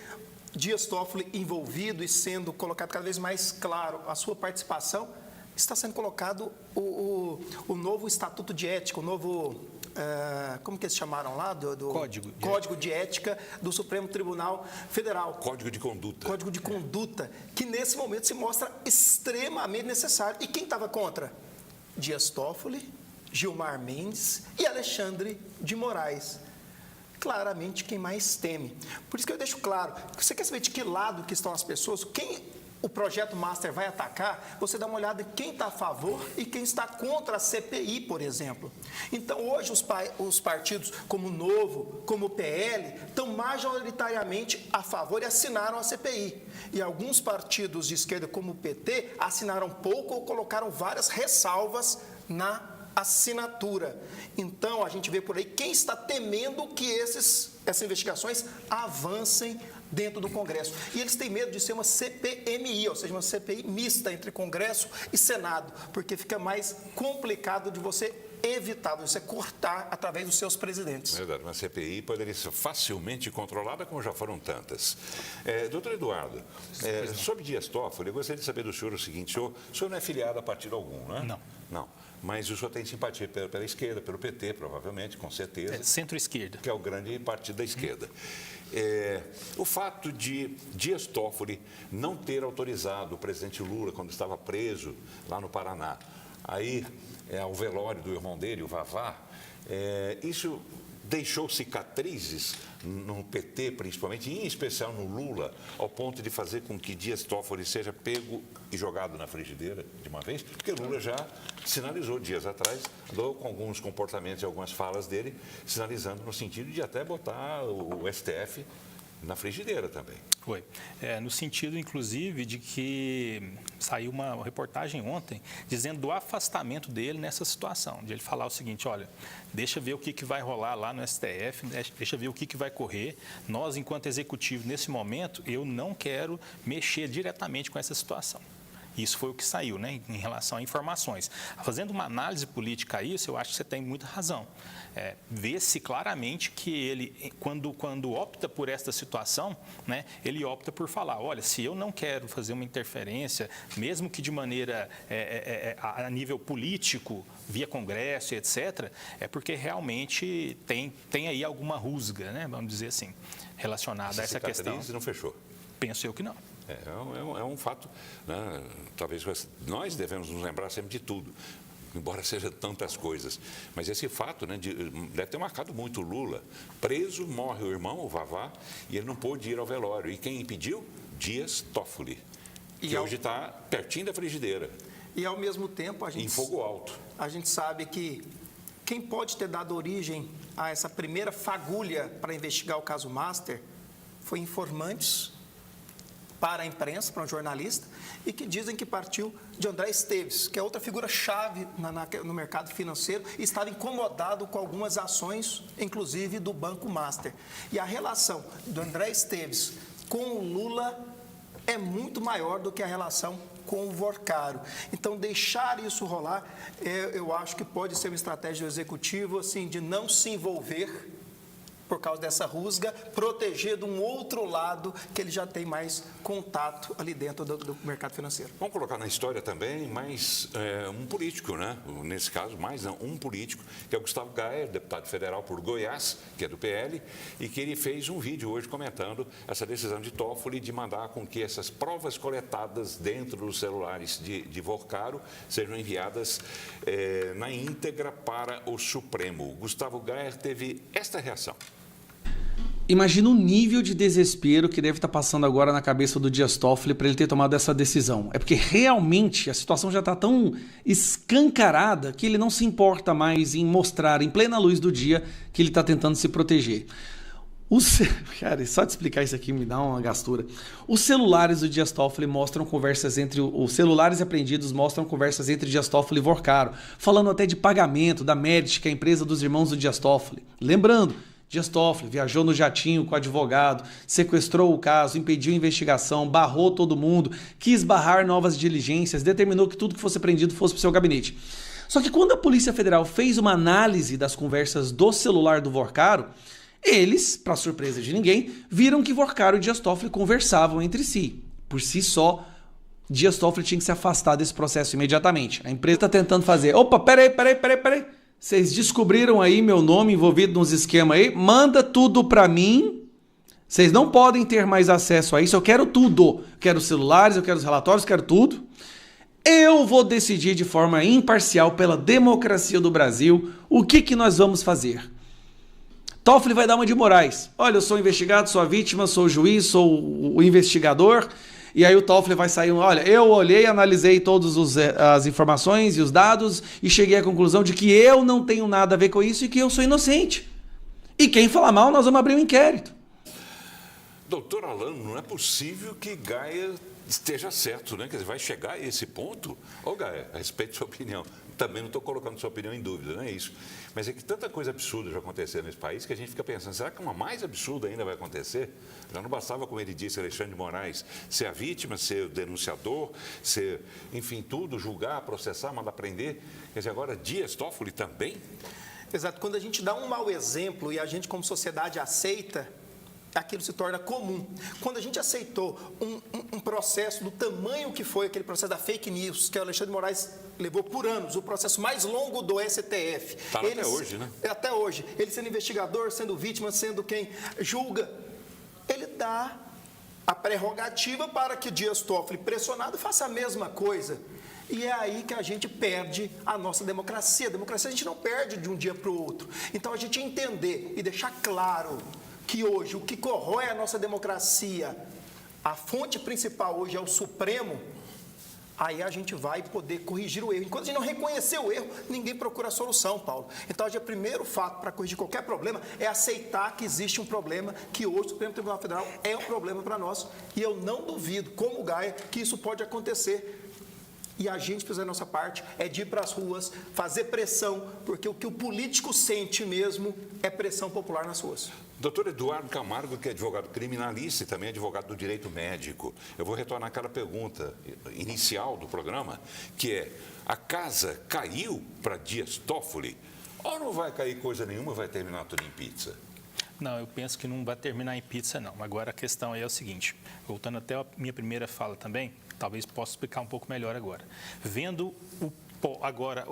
Dias Toffoli envolvido e sendo colocado cada vez mais claro a sua participação, está sendo colocado o novo Estatuto de Ética, o novo, como que eles chamaram lá? Código de Ética do Supremo Tribunal Federal. Código de Conduta. Código de Conduta, que nesse momento se mostra extremamente necessário. E quem estava contra? Dias Toffoli, Gilmar Mendes e Alexandre de Moraes. claramente quem mais teme. Por isso que eu deixo claro, você quer saber de que lado que estão as pessoas, quem o projeto Master vai atacar, você dá uma olhada em quem está a favor e quem está contra a CPI, por exemplo. Então, hoje, os partidos como o Novo, como o PL, estão majoritariamente a favor e assinaram a CPI. E alguns partidos de esquerda, como o PT, assinaram pouco ou colocaram várias ressalvas na assinatura. Então, a gente vê por aí quem está temendo que essas investigações avancem dentro do Congresso. E eles têm medo de ser uma CPMI, ou seja, uma CPI mista entre Congresso e Senado, porque fica mais complicado de você evitar, de você cortar através dos seus presidentes. Verdade, uma CPI poderia ser facilmente controlada, como já foram tantas. Doutor Eduardo, sobre Dias Toffoli, eu gostaria de saber do senhor o seguinte: o senhor não é filiado a partido algum, né? Não. Não. Mas o senhor tem simpatia pela esquerda, pelo PT, provavelmente, com certeza. Centro-esquerda. Que é o grande partido da esquerda. O fato de Dias Toffoli não ter autorizado o presidente Lula, quando estava preso lá no Paraná, aí ao velório do irmão dele, o Vavá, isso deixou cicatrizes no PT, principalmente, e em especial no Lula, ao ponto de fazer com que Dias Toffoli seja pego e jogado na frigideira de uma vez, porque Lula já sinalizou dias atrás, andou com alguns comportamentos e algumas falas dele, sinalizando no sentido de até botar o STF na frigideira também. Foi. No sentido, inclusive, de que saiu uma reportagem ontem dizendo do afastamento dele nessa situação, de ele falar o seguinte: olha, deixa ver o que vai rolar lá no STF, deixa ver o que vai correr. Nós, enquanto executivo, nesse momento, eu não quero mexer diretamente com essa situação. Isso foi o que saiu, né, em relação a informações. Fazendo uma análise política a isso, eu acho que você tem muita razão. Vê-se claramente que ele, quando opta por esta situação, né, ele opta por falar: olha, se eu não quero fazer uma interferência, mesmo que de maneira a nível político, via Congresso, etc., é porque realmente tem aí alguma rusga, né, vamos dizer assim, relacionada a essa questão. Não fechou? Penso eu que não. É um fato, né? Talvez nós devemos nos lembrar sempre de tudo, embora seja tantas coisas. Mas esse fato, né, deve ter marcado muito o Lula. Preso, morre o irmão, o Vavá, e ele não pôde ir ao velório. E quem impediu? Dias Toffoli, que hoje está pertinho da frigideira. E, ao mesmo tempo, em fogo alto. A gente sabe que quem pode ter dado origem a essa primeira fagulha para investigar o caso Master foi informantes para a imprensa, para um jornalista, e que dizem que partiu de André Esteves, que é outra figura-chave no mercado financeiro, e estava incomodado com algumas ações, inclusive do Banco Master. E a relação do André Esteves com o Lula é muito maior do que a relação com o Vorcaro. Então, deixar isso rolar, eu acho que pode ser uma estratégia do executivo, assim, de não se envolver por causa dessa rusga, proteger de um outro lado que ele já tem mais contato ali dentro do mercado financeiro. Vamos colocar na história também mais um político, né? Nesse caso, mais não, um político, que é o Gustavo Gayer, deputado federal por Goiás, que é do PL, e que ele fez um vídeo hoje comentando essa decisão de Toffoli de mandar com que essas provas coletadas dentro dos celulares de Vorcaro sejam enviadas na íntegra para o Supremo. O Gustavo Gayer teve esta reação. Imagina o nível de desespero que deve estar passando agora na cabeça do Dias Toffoli para ele ter tomado essa decisão. É porque realmente a situação já está tão escancarada que ele não se importa mais em mostrar em plena luz do dia que ele está tentando se proteger. Cara, só de explicar isso aqui me dá uma gastura. Os celulares do Dias Toffoli mostram conversas entre... Os celulares apreendidos mostram conversas entre Dias Toffoli e Vorcaro, falando até de pagamento da Merit, que é a empresa dos irmãos do Dias Toffoli. Lembrando, Dias Toffoli viajou no jatinho com o advogado, sequestrou o caso, impediu a investigação, barrou todo mundo, quis barrar novas diligências, determinou que tudo que fosse apreendido fosse para o seu gabinete. Só que quando a Polícia Federal fez uma análise das conversas do celular do Vorcaro, eles, para surpresa de ninguém, viram que Vorcaro e Dias Toffoli conversavam entre si. Por si só, Dias Toffoli tinha que se afastar desse processo imediatamente. A empresa está tentando fazer... Opa, peraí. Vocês descobriram aí meu nome envolvido nos esquemas aí? Manda tudo para mim. Vocês não podem ter mais acesso a isso. Eu quero tudo. Quero os celulares, eu quero os relatórios, quero tudo. Eu vou decidir de forma imparcial pela democracia do Brasil o que nós vamos fazer. Toffoli vai dar uma de Moraes. Olha, eu sou investigado, sou a vítima, sou o juiz, sou o investigador. E aí o Toffoli vai sair, olha, eu olhei, analisei todas as informações e os dados e cheguei à conclusão de que eu não tenho nada a ver com isso e que eu sou inocente. E quem falar mal, nós vamos abrir um inquérito. Doutor Alano, não é possível que Gaia esteja certo, né? Quer dizer, vai chegar a esse ponto? Ô Gaia, a respeito da sua opinião, também não estou colocando sua opinião em dúvida, não é isso. Mas é que tanta coisa absurda já aconteceu nesse país que a gente fica pensando, será que uma mais absurda ainda vai acontecer? Já não bastava, como ele disse, Alexandre de Moraes, ser a vítima, ser o denunciador, ser, enfim, tudo, julgar, processar, mandar prender. Quer dizer, agora Dias Toffoli também? Exato. Quando a gente dá um mau exemplo e a gente, como sociedade, aceita, aquilo se torna comum. Quando a gente aceitou um processo do tamanho que foi aquele processo da fake news, que o Alexandre de Moraes levou por anos, o processo mais longo do STF. Está até hoje, né? Até hoje. Ele sendo investigador, sendo vítima, sendo quem julga. Ele dá a prerrogativa para que Dias Toffoli, pressionado, faça a mesma coisa. E é aí que a gente perde a nossa democracia. A democracia a gente não perde de um dia para o outro. Então, a gente entender e deixar claro que hoje o que corrói a nossa democracia, a fonte principal hoje é o Supremo, aí a gente vai poder corrigir o erro. Enquanto a gente não reconhecer o erro, ninguém procura a solução, Paulo. Então, hoje, o primeiro fato para corrigir qualquer problema é aceitar que existe um problema, que hoje o Supremo Tribunal Federal é um problema para nós. E eu não duvido, como Gaia, que isso pode acontecer. E a gente fazer a nossa parte é de ir para as ruas, fazer pressão, porque o que o político sente mesmo é pressão popular nas ruas. Doutor Eduardo Camargo, que é advogado criminalista e também advogado do direito médico. Eu vou retornar àquela pergunta inicial do programa, que é, a casa caiu para Dias Toffoli ou não vai cair coisa nenhuma, vai terminar tudo em pizza? Não, eu penso que não vai terminar em pizza, não. Agora, a questão aí é o seguinte, voltando até a minha primeira fala também, talvez possa explicar um pouco melhor agora. Vendo agora,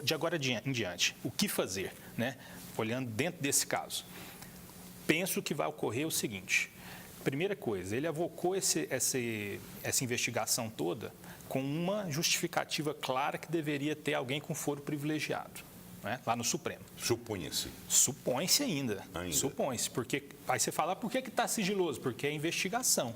de agora em diante, o que fazer, né? Olhando dentro desse caso. Penso que vai ocorrer o seguinte. Primeira coisa, ele avocou essa investigação toda com uma justificativa clara que deveria ter alguém com foro privilegiado, né, lá no Supremo. Supunha-se. Supõe-se ainda. Supõe-se. Porque, aí você fala, por que está sigiloso? Porque é investigação.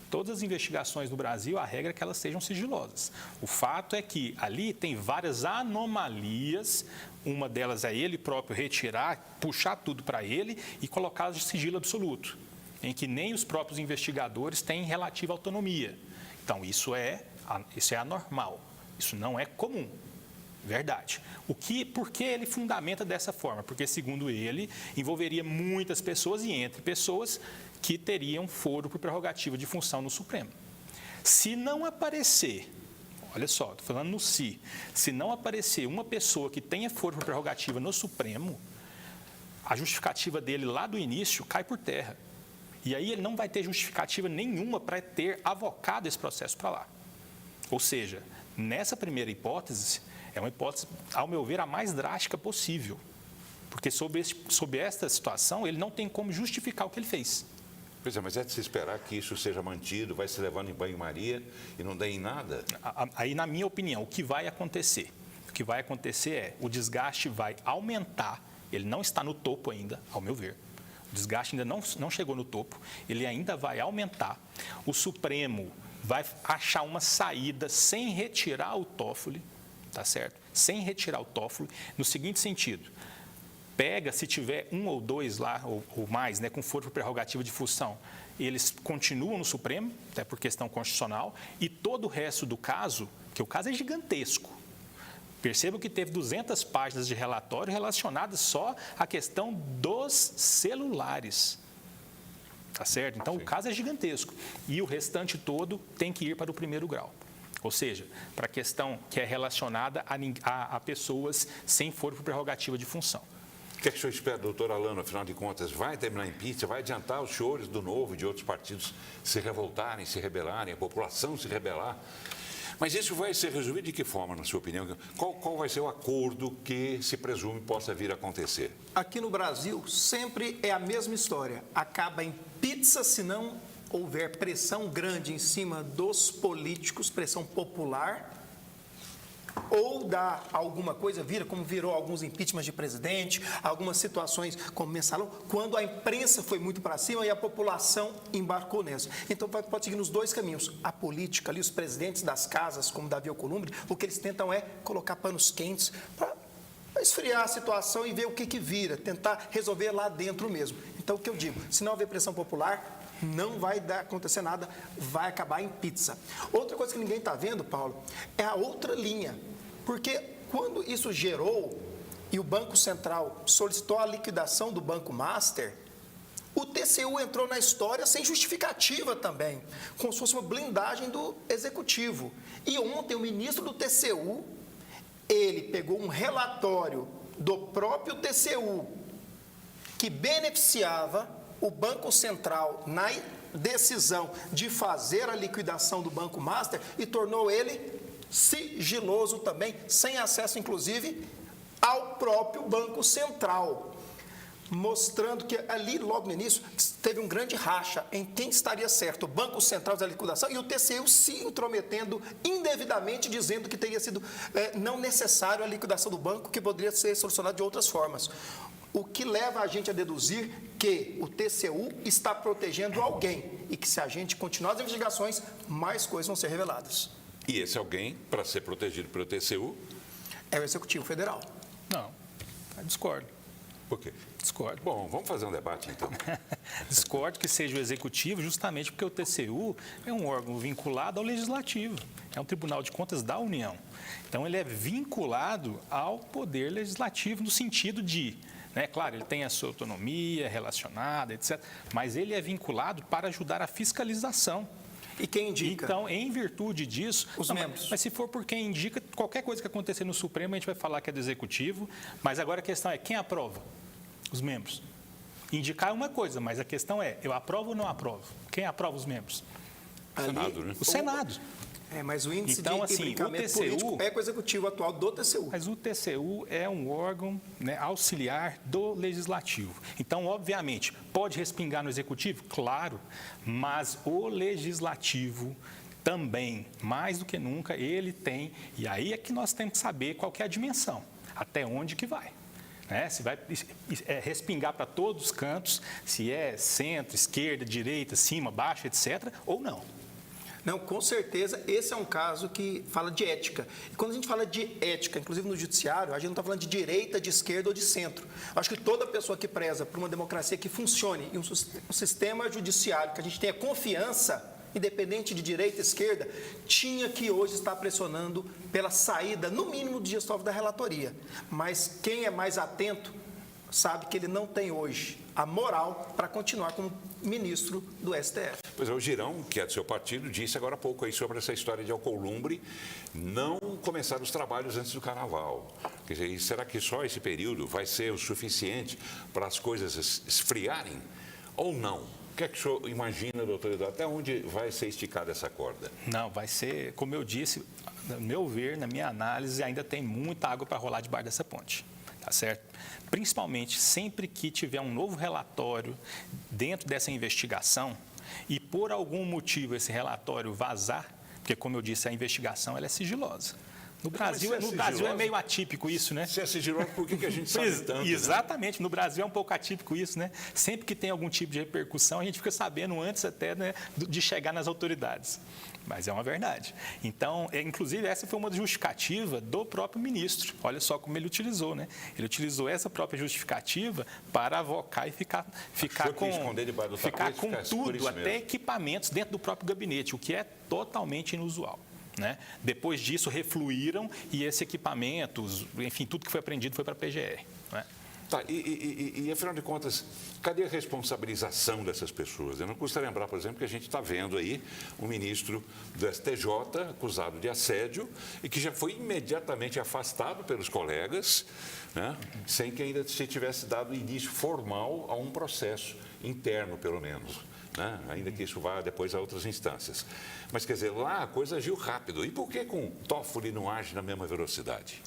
Todas as investigações no Brasil, a regra é que elas sejam sigilosas. O fato é que ali tem várias anomalias, uma delas é ele próprio retirar, puxar tudo para ele e colocá-las de sigilo absoluto, em que nem os próprios investigadores têm relativa autonomia. Então, isso é anormal, isso não é comum. Verdade. Por que ele fundamenta dessa forma? Porque, segundo ele, envolveria muitas pessoas e entre pessoas que teriam foro por prerrogativa de função no Supremo. Se não aparecer, olha só, estou falando no se não aparecer uma pessoa que tenha foro por prerrogativa no Supremo, a justificativa dele lá do início cai por terra. E aí ele não vai ter justificativa nenhuma para ter avocado esse processo para lá. Ou seja, nessa primeira hipótese, é uma hipótese, ao meu ver, a mais drástica possível. Porque sob esta situação, ele não tem como justificar o que ele fez. Pois é, mas é de se esperar que isso seja mantido, vai se levando em banho-maria e não dê em nada? Aí, na minha opinião, o que vai acontecer? O que vai acontecer é, o desgaste vai aumentar, ele não está no topo ainda, ao meu ver. O desgaste ainda não chegou no topo, ele ainda vai aumentar. O Supremo vai achar uma saída sem retirar o Toffoli, tá certo? Sem retirar o Toffoli, no seguinte sentido, pega, se tiver um ou dois lá, ou mais, né, com foro por prerrogativa de função, eles continuam no Supremo, até por questão constitucional, e todo o resto do caso, que o caso é gigantesco. Perceba que teve 200 páginas de relatório relacionadas só à questão dos celulares. Tá certo? Então, o caso é gigantesco. E o restante todo tem que ir para o primeiro grau. Ou seja, para a questão que é relacionada a pessoas sem foro por prerrogativa de função. O que é que o senhor espera, doutor Alano, afinal de contas? Vai terminar em pizza? Vai adiantar os senhores do Novo e de outros partidos se revoltarem, se rebelarem, a população se rebelar? Mas isso vai ser resolvido de que forma, na sua opinião? Qual vai ser o acordo que se presume possa vir a acontecer? Aqui no Brasil, sempre é a mesma história. Acaba em pizza se não houver pressão grande em cima dos políticos, pressão popular, ou dá alguma coisa, vira como virou alguns impeachments de presidente, algumas situações como mensalão, quando a imprensa foi muito para cima e a população embarcou nessa. Então pode seguir nos dois caminhos. A política ali, os presidentes das casas, como Davi Alcolumbre, o que eles tentam é colocar panos quentes para esfriar a situação e ver o que vira, tentar resolver lá dentro mesmo. Então o que eu digo, se não houver pressão popular, não vai acontecer nada, vai acabar em pizza. Outra coisa que ninguém está vendo, Paulo, é a outra linha. Porque quando isso gerou e o Banco Central solicitou a liquidação do Banco Master, o TCU entrou na história sem justificativa também, como se fosse uma blindagem do Executivo. E ontem o ministro do TCU, ele pegou um relatório do próprio TCU que beneficiava o Banco Central na decisão de fazer a liquidação do Banco Master e tornou ele sigiloso também, sem acesso, inclusive, ao próprio Banco Central, mostrando que ali, logo no início, teve um grande racha em quem estaria certo, o Banco Central da liquidação e o TCU se intrometendo indevidamente, dizendo que teria sido não necessário a liquidação do banco, que poderia ser solucionado de outras formas. O que leva a gente a deduzir que o TCU está protegendo alguém e que, se a gente continuar as investigações, mais coisas vão ser reveladas. E esse alguém, para ser protegido pelo TCU? É o Executivo Federal. Não, discordo. Por quê? Discordo. Bom, vamos fazer um debate, então. Discordo que seja o Executivo, justamente porque o TCU é um órgão vinculado ao Legislativo. É um Tribunal de Contas da União. Então, ele é vinculado ao Poder Legislativo no sentido de... Claro, ele tem a sua autonomia relacionada, etc., mas ele é vinculado para ajudar a fiscalização. E quem indica? Então, em virtude disso... Os membros. Mas se for por quem indica, qualquer coisa que acontecer no Supremo, a gente vai falar que é do Executivo, mas agora a questão é, quem aprova? Os membros. Indicar é uma coisa, mas a questão é, eu aprovo ou não aprovo? Quem aprova os membros? O Senado, né? O Senado. Mas o índice Então, de assim, imbricamento o TCU, político é com o Executivo atual do TCU. Mas o TCU é um órgão auxiliar do Legislativo. Então, obviamente, pode respingar no Executivo? Claro, mas o Legislativo também, mais do que nunca, ele tem, e aí é que nós temos que saber qual que é a dimensão, até onde que vai. Se vai respingar para todos os cantos, se é centro, esquerda, direita, cima, baixo, etc., ou não. Não, com certeza, esse é um caso que fala de ética. E quando a gente fala de ética, inclusive no judiciário, a gente não está falando de direita, de esquerda ou de centro. Acho que toda pessoa que preza por uma democracia que funcione e um sistema judiciário que a gente tenha confiança, independente de direita e esquerda, tinha que hoje estar pressionando pela saída, no mínimo, do Dias Toffoli da relatoria. Mas quem é mais atento sabe que ele não tem hoje a moral para continuar como ministro do STF. Pois é, o Girão, que é do seu partido, disse agora há pouco aí sobre essa história de Alcolumbre não começar os trabalhos antes do Carnaval. Quer dizer, será que só esse período vai ser o suficiente para as coisas esfriarem ou não? O que é que o senhor imagina, doutor Eduardo, até onde vai ser esticada essa corda? Não, vai ser, como eu disse, no meu ver, na minha análise, ainda tem muita água para rolar debaixo dessa ponte. Tá certo? Principalmente sempre que tiver um novo relatório dentro dessa investigação e por algum motivo esse relatório vazar, porque, como eu disse, a investigação ela é sigilosa. No Brasil é meio atípico isso, né? Se é sigiloso, por que a gente sabe tanto? Exatamente, né? No Brasil é um pouco atípico isso, né? Sempre que tem algum tipo de repercussão, a gente fica sabendo antes até, né, de chegar nas autoridades. Mas é uma verdade. Então, inclusive, essa foi uma justificativa do próprio ministro. Olha só como ele utilizou, né? Ele utilizou essa própria justificativa para avocar e ficar com tudo, até equipamentos dentro do próprio gabinete, o que é totalmente inusual. Depois disso, refluíram e esse equipamento, enfim, tudo que foi apreendido foi para a PGR. Tá, e afinal de contas, cadê a responsabilização dessas pessoas? Eu não custa lembrar, por exemplo, que a gente está vendo aí um ministro do STJ acusado de assédio e que já foi imediatamente afastado pelos colegas, sem que ainda se tivesse dado início formal a um processo interno, pelo menos. Ainda que isso vá depois a outras instâncias. Mas, quer dizer, lá a coisa agiu rápido. E por que com Toffoli não age na mesma velocidade?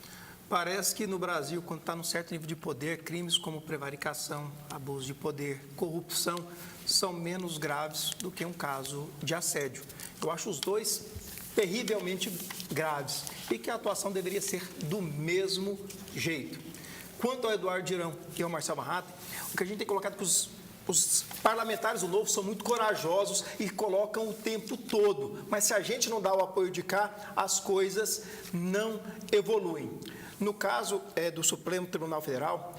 Parece que no Brasil, quando está num certo nível de poder, crimes como prevaricação, abuso de poder, corrupção, são menos graves do que um caso de assédio. Eu acho os dois terrivelmente graves e que a atuação deveria ser do mesmo jeito. Quanto ao Eduardo Girão e ao Marcel Marratta, o que a gente tem colocado que os parlamentares do Novo são muito corajosos e colocam o tempo todo, mas se a gente não dá o apoio de cá, as coisas não evoluem. No caso do Supremo Tribunal Federal,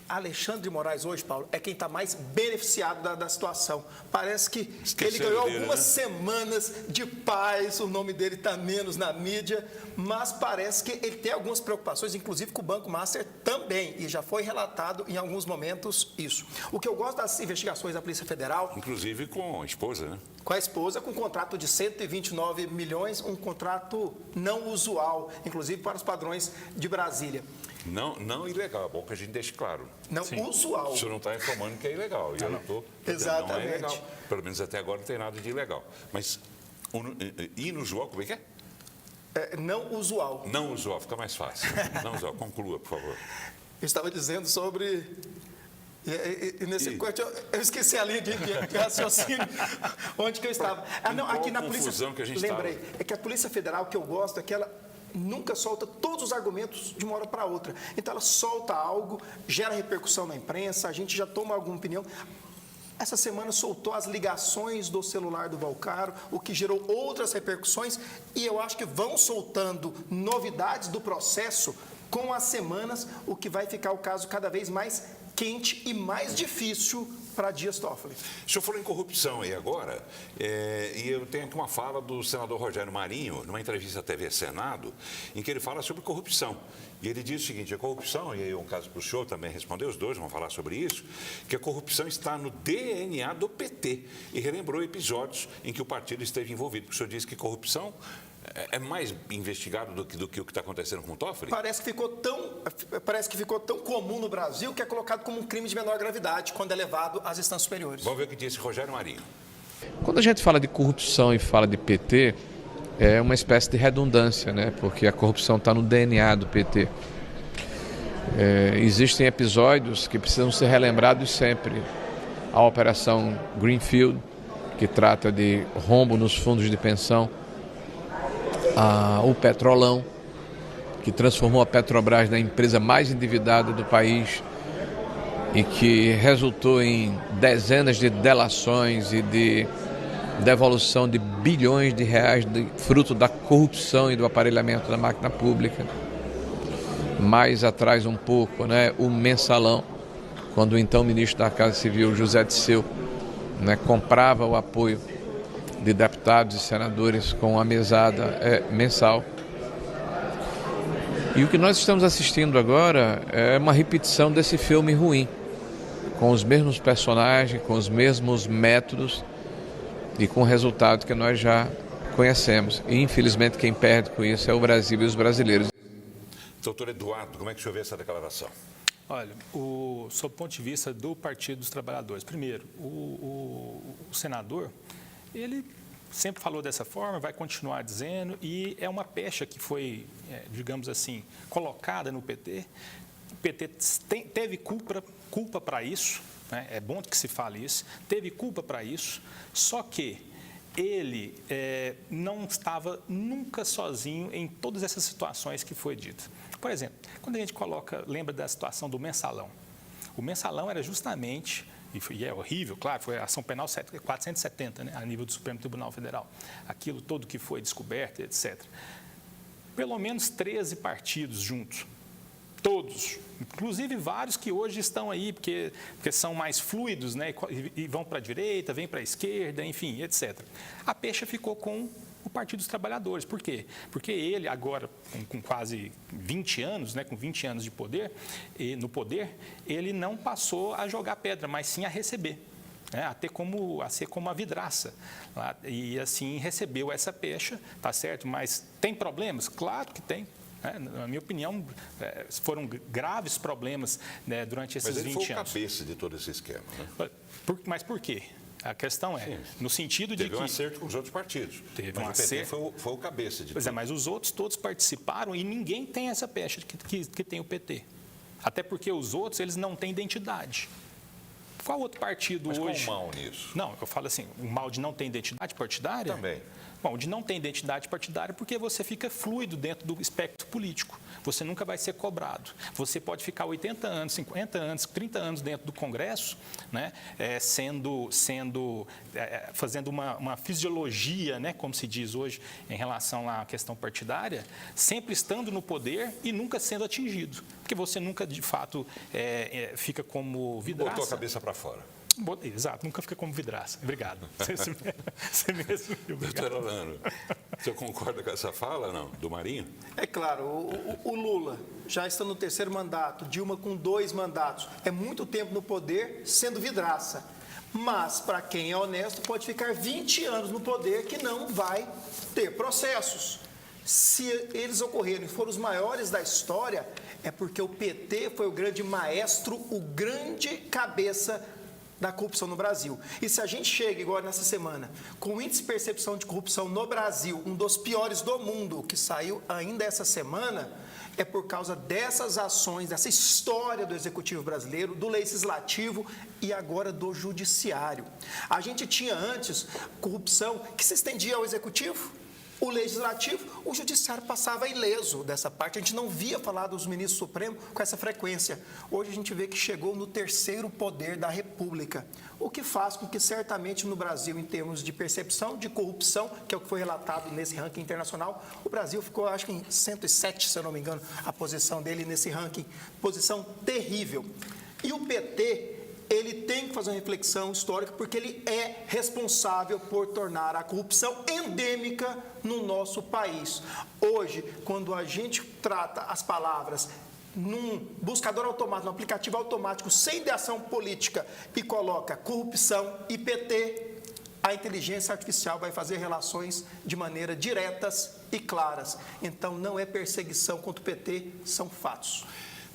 Alexandre de Moraes hoje, Paulo, é quem está mais beneficiado da situação. Parece que ele ganhou algumas semanas de paz, o nome dele está menos na mídia, mas parece que ele tem algumas preocupações, inclusive com o Banco Master também, e já foi relatado em alguns momentos isso. O que eu gosto das investigações da Polícia Federal... Inclusive com a esposa, né? Com a esposa, com um contrato de 129 milhões, um contrato não usual, inclusive para os padrões de Brasília. Não ilegal, é bom que a gente deixe claro. Não usual. O senhor não está informando que é ilegal. E eu estou Exatamente. Não é ilegal. Pelo menos até agora não tem nada de ilegal. Mas inusual, como é que é? Não usual. Não usual, fica mais fácil. Não usual. Conclua, por favor. Eu estava dizendo sobre... E nesse corte eu esqueci a linha de raciocínio. Onde que eu estava? Aqui na Polícia... Que a gente lembrei. estava. É que a Polícia Federal, que eu gosto, é que ela nunca solta todos os argumentos de uma hora para outra. Então, ela solta algo, gera repercussão na imprensa, a gente já toma alguma opinião. Essa semana soltou as ligações do celular do Valcaro, o que gerou outras repercussões, e eu acho que vão soltando novidades do processo com as semanas, o que vai ficar o caso cada vez mais quente e mais difícil para Dias Toffoli. O senhor falou em corrupção aí agora, e eu tenho aqui uma fala do senador Rogério Marinho, numa entrevista à TV Senado, em que ele fala sobre corrupção. E ele diz o seguinte, a corrupção, e aí um caso para o senhor também responder, os dois vão falar sobre isso, que a corrupção está no DNA do PT. E relembrou episódios em que o partido esteve envolvido. Porque o senhor disse que corrupção é mais investigado do que o que está acontecendo com o Toffoli? Parece que ficou tão comum no Brasil que é colocado como um crime de menor gravidade quando é levado às instâncias superiores. Vamos ver o que disse Rogério Marinho. Quando a gente fala de corrupção e fala de PT, é uma espécie de redundância, né? Porque a corrupção está no DNA do PT. Existem episódios que precisam ser relembrados sempre. A Operação Greenfield, que trata de rombo nos fundos de pensão. O Petrolão, que transformou a Petrobras na empresa mais endividada do país e que resultou em dezenas de delações e de devolução de bilhões de reais fruto da corrupção e do aparelhamento da máquina pública. Mais atrás um pouco, né, o Mensalão, quando o então ministro da Casa Civil, José Disseu, né, comprava o apoio de deputados e senadores com a mesada mensal. E o que nós estamos assistindo agora é uma repetição desse filme ruim, com os mesmos personagens, com os mesmos métodos e com o resultado que nós já conhecemos. E, infelizmente, quem perde com isso é o Brasil e os brasileiros. Doutor Eduardo, como é que o senhor vê essa declaração? Olha, sob o ponto de vista do Partido dos Trabalhadores, primeiro, o senador, ele sempre falou dessa forma, vai continuar dizendo, e é uma pecha que foi, digamos assim, colocada no PT. O PT teve culpa para isso, né? É bom que se fale isso, teve culpa para isso, só que ele não estava nunca sozinho em todas essas situações que foi dita. Por exemplo, quando a gente lembra da situação do Mensalão. O Mensalão era justamente, e é horrível, claro, foi a ação penal 470, né, a nível do Supremo Tribunal Federal. Aquilo todo que foi descoberto, etc. Pelo menos 13 partidos juntos. Todos, inclusive vários que hoje estão aí, porque são mais fluidos, né, e vão para a direita, vêm para a esquerda, enfim, etc. A pecha ficou com o Partido dos Trabalhadores. Por quê? Porque ele agora, com quase 20 anos, né, com 20 anos de poder, no poder, ele não passou a jogar pedra, mas sim a receber. Né, a ser como a vidraça. E assim recebeu essa pecha, tá certo? Mas tem problemas? Claro que tem. Na minha opinião, foram graves problemas, né, durante esses 20 anos. Mas ele foi o cabeça de todo esse esquema, né? Mas por quê? A questão no sentido de que... Teve um acerto com os outros partidos. Teve mas um o PT acerto. foi o cabeça de tudo. Mas os outros todos participaram e ninguém tem essa pecha que tem o PT. Até porque os outros, eles não têm identidade. Qual outro partido Mas hoje... qual o mal nisso? Não, eu falo assim, o mal de não ter identidade partidária... Também. Bom, de não ter identidade partidária porque você fica fluido dentro do espectro político. Você nunca vai ser cobrado. Você pode ficar 80 anos, 50 anos, 30 anos dentro do Congresso, né, fazendo uma fisiologia, né, como se diz hoje, em relação à questão partidária, sempre estando no poder e nunca sendo atingido. Porque você nunca, de fato, fica como vidraça. Botou a cabeça para fora. Exato, nunca fica como vidraça. Obrigado. Você mesmo. Doutor Orlando, você concorda com essa fala, não, do Marinho? É claro, o Lula já está no 3º mandato, Dilma com 2 mandatos. É muito tempo no poder sendo vidraça. Mas, para quem é honesto, pode ficar 20 anos no poder que não vai ter processos. Se eles ocorrerem e forem os maiores da história, é porque o PT foi o grande maestro, o grande cabeça da corrupção no Brasil. E se a gente chega, igual nessa semana, com o índice de percepção de corrupção no Brasil, um dos piores do mundo, que saiu ainda essa semana, é por causa dessas ações, dessa história do Executivo brasileiro, do Legislativo e agora do Judiciário. A gente tinha antes corrupção que se estendia ao Executivo, o Legislativo, o Judiciário passava ileso dessa parte. A gente não via falar dos ministros supremos com essa frequência. Hoje a gente vê que chegou no 3º poder da República, o que faz com que certamente no Brasil, em termos de percepção de corrupção, que é o que foi relatado nesse ranking internacional, o Brasil ficou, acho que em 107, se eu não me engano, a posição dele nesse ranking, posição terrível. E o PT... ele tem que fazer uma reflexão histórica porque ele é responsável por tornar a corrupção endêmica no nosso país. Hoje, quando a gente trata as palavras num buscador automático, num aplicativo automático, sem de ação política, e coloca corrupção e PT, a inteligência artificial vai fazer relações de maneira diretas e claras. Então, não é perseguição contra o PT, são fatos.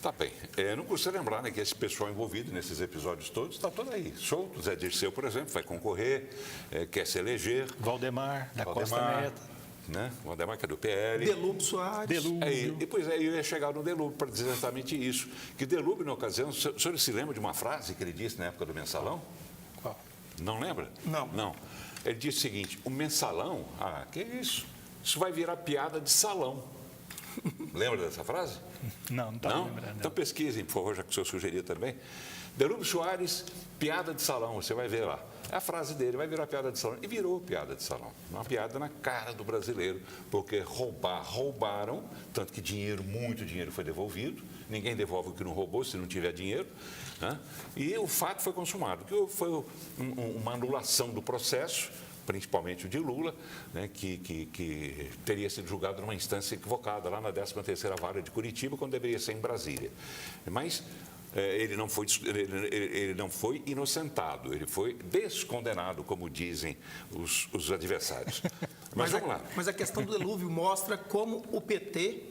Tá bem. Não custa lembrar, né, que esse pessoal envolvido nesses episódios todos está todo aí, solto. Zé Dirceu, por exemplo, vai concorrer, quer se eleger. Valdemar, da Costa Neto. Né? Valdemar, que é do PL. Delúbio Soares. E pois é, eu ia chegar no Delúbio para dizer exatamente isso. Que Delúbio, na ocasião, o senhor se lembra de uma frase que ele disse na época do Mensalão? Qual? Não lembra? Não. Não. Ele disse o seguinte, o Mensalão, que isso? Isso vai virar piada de salão. Lembra dessa frase? Não estou lembrando. Então pesquisem, por favor, já que o senhor sugeriu também. Delúbio Soares, piada de salão, você vai ver lá. É a frase dele, vai virar piada de salão. E virou piada de salão. Uma piada na cara do brasileiro, porque roubaram, tanto que muito dinheiro foi devolvido. Ninguém devolve o que não roubou se não tiver dinheiro. Né? E o fato foi consumado, que foi uma anulação do processo, principalmente o de Lula, né, que teria sido julgado numa instância equivocada, lá na 13ª Vara de Curitiba, quando deveria ser em Brasília. Mas ele não foi inocentado, ele foi descondenado, como dizem os adversários. Mas vamos lá. Mas a questão do Delúbio mostra como o PT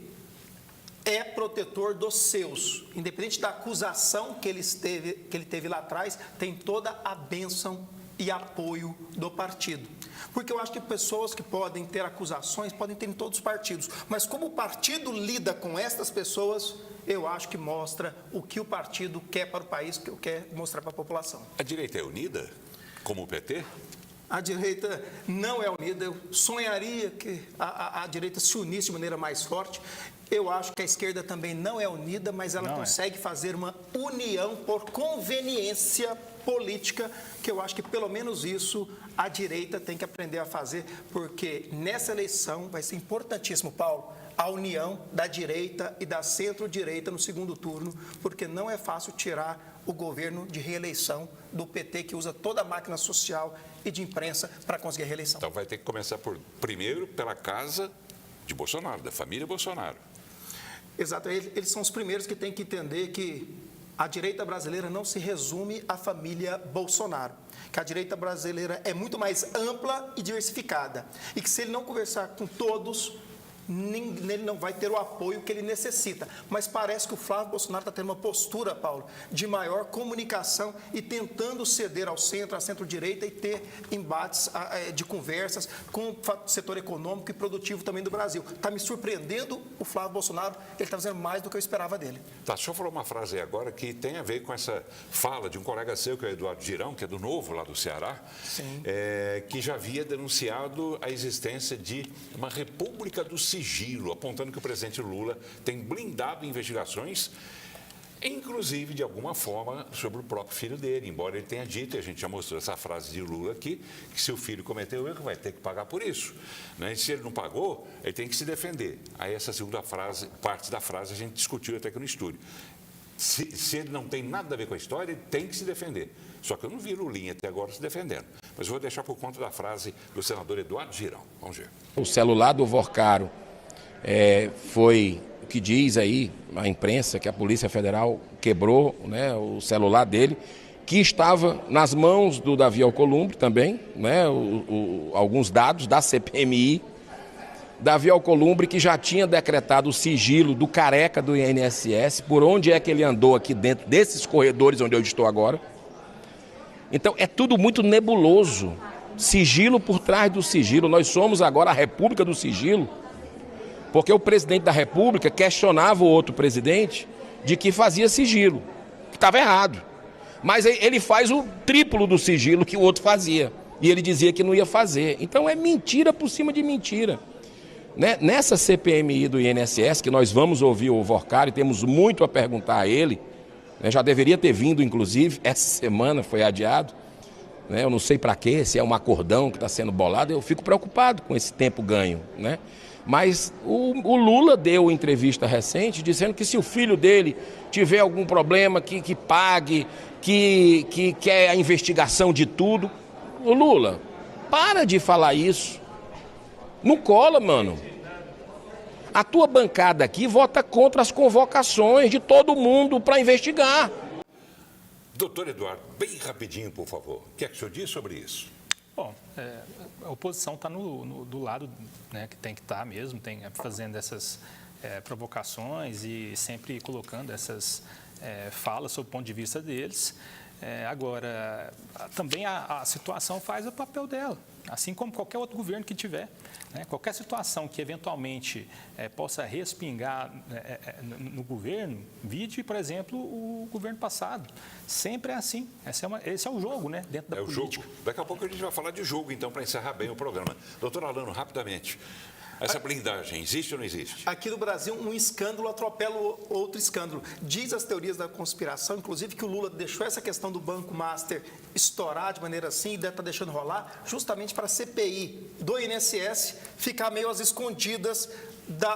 é protetor dos seus. Independente da acusação que ele teve lá atrás, tem toda a bênção e apoio do partido. Porque eu acho que pessoas que podem ter acusações, podem ter em todos os partidos, mas como o partido lida com estas pessoas, eu acho que mostra o que o partido quer para o país, que quer mostrar para a população. A direita é unida, como o PT? A direita não é unida. Eu sonharia que a direita se unisse de maneira mais forte. Eu acho que a esquerda também não é unida, mas ela consegue fazer uma união por conveniência política, que eu acho que pelo menos isso a direita tem que aprender a fazer, porque nessa eleição vai ser importantíssimo, Paulo, a união da direita e da centro-direita no segundo turno, porque não é fácil tirar o governo de reeleição do PT, que usa toda a máquina social e de imprensa para conseguir a reeleição. Então vai ter que começar primeiro pela casa de Bolsonaro, da família Bolsonaro. Exato, eles são os primeiros que têm que entender que a direita brasileira não se resume à família Bolsonaro, que a direita brasileira é muito mais ampla e diversificada, e que se ele não conversar com todos, ele não vai ter o apoio que ele necessita. Mas parece que o Flávio Bolsonaro está tendo uma postura, Paulo, de maior comunicação e tentando ceder ao centro, à centro-direita e ter embates de conversas com o setor econômico e produtivo também do Brasil. Está me surpreendendo o Flávio Bolsonaro, ele está fazendo mais do que eu esperava dele. Tá, deixa eu falar uma frase aí agora que tem a ver com essa fala de um colega seu, que é o Eduardo Girão, que é do Novo, lá do Ceará, que já havia denunciado a existência de uma república do sigilo, apontando que o presidente Lula tem blindado investigações, inclusive, de alguma forma, sobre o próprio filho dele, embora ele tenha dito, e a gente já mostrou essa frase de Lula aqui, que se o filho cometeu erro, vai ter que pagar por isso. Né? E se ele não pagou, ele tem que se defender. Aí essa segunda frase, parte da frase, a gente discutiu até aqui no estúdio. Se ele não tem nada a ver com a história, ele tem que se defender. Só que eu não vi Lulinha até agora se defendendo. Mas eu vou deixar por conta da frase do senador Eduardo Girão. Vamos ver. O celular do Vorcaro foi o que diz aí a imprensa, que a Polícia Federal quebrou, né, o celular dele, que estava nas mãos do Davi Alcolumbre também, né, alguns dados da CPMI. Davi Alcolumbre, que já tinha decretado o sigilo do careca do INSS, por onde é que ele andou aqui dentro desses corredores onde eu estou agora. Então, é tudo muito nebuloso. Sigilo por trás do sigilo. Nós somos agora a República do Sigilo, porque o presidente da República questionava o outro presidente de que fazia sigilo, que estava errado. Mas ele faz o triplo do sigilo que o outro fazia. E ele dizia que não ia fazer. Então, é mentira por cima de mentira. Nessa CPMI do INSS, que nós vamos ouvir o Vorcaro e temos muito a perguntar a ele, já deveria ter vindo, inclusive, essa semana foi adiado, eu não sei para quê, se é um acordão que está sendo bolado, eu fico preocupado com esse tempo ganho. Mas o Lula deu entrevista recente dizendo que se o filho dele tiver algum problema, que pague, que quer a investigação de tudo. O Lula, para de falar isso. Não cola, mano. A tua bancada aqui vota contra as convocações de todo mundo para investigar. Doutor Eduardo, bem rapidinho, por favor. O que é que o senhor diz sobre isso? Bom, a oposição está do lado, né, que tem que estar mesmo, fazendo essas provocações e sempre colocando essas falas sob o ponto de vista deles. Agora, também a situação faz o papel dela, assim como qualquer outro governo que tiver. Qualquer situação que eventualmente possa respingar no governo, vide, por exemplo, o governo passado. Sempre é assim. Esse é o jogo, né, dentro da política. O jogo. Daqui a pouco a gente vai falar de jogo, então, para encerrar bem o programa. Doutor Alano, rapidamente. Essa blindagem existe ou não existe? Aqui no Brasil, um escândalo atropela outro escândalo. Diz as teorias da conspiração, inclusive, que o Lula deixou essa questão do Banco Master estourar de maneira assim e deve estar deixando rolar, justamente para a CPI do INSS ficar meio às escondidas da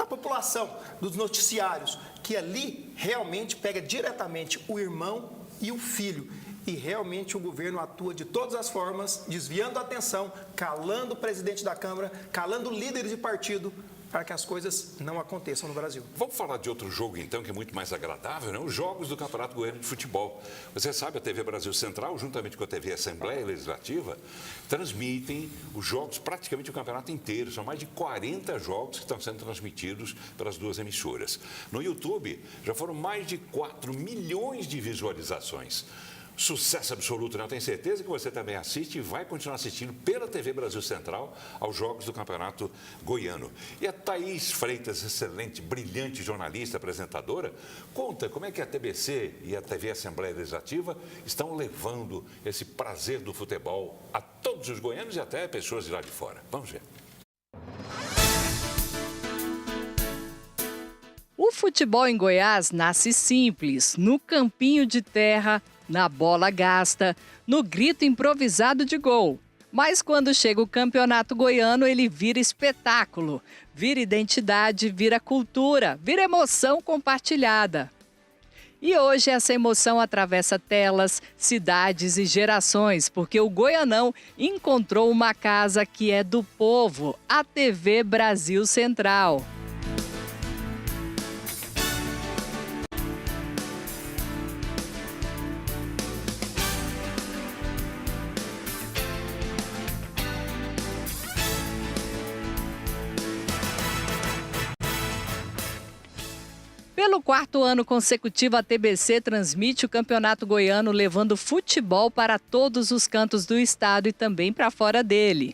população, dos noticiários, que ali realmente pega diretamente o irmão e o filho. E realmente o governo atua de todas as formas, desviando a atenção, calando o presidente da Câmara, calando líderes de partido, para que as coisas não aconteçam no Brasil. Vamos falar de outro jogo, então, que é muito mais agradável, né? Os jogos do Campeonato Goiano de Futebol. Você sabe, a TV Brasil Central, juntamente com a TV Assembleia Legislativa, transmitem os jogos, praticamente o campeonato inteiro. São mais de 40 jogos que estão sendo transmitidos pelas duas emissoras. No YouTube, já foram mais de 4 milhões de visualizações. Sucesso absoluto, né? Eu tenho certeza que você também assiste e vai continuar assistindo pela TV Brasil Central aos jogos do Campeonato Goiano. E a Thaís Freitas, excelente, brilhante jornalista, apresentadora, conta como é que a TBC e a TV Assembleia Legislativa estão levando esse prazer do futebol a todos os goianos e até pessoas de lá de fora. Vamos ver. O futebol em Goiás nasce simples, no campinho de terra, na bola gasta, no grito improvisado de gol. Mas quando chega o Campeonato Goiano, ele vira espetáculo, vira identidade, vira cultura, vira emoção compartilhada. E hoje essa emoção atravessa telas, cidades e gerações, porque o Goianão encontrou uma casa que é do povo, a TV Brasil Central. Pelo 4º ano consecutivo, a TBC transmite o Campeonato Goiano, levando futebol para todos os cantos do estado e também para fora dele.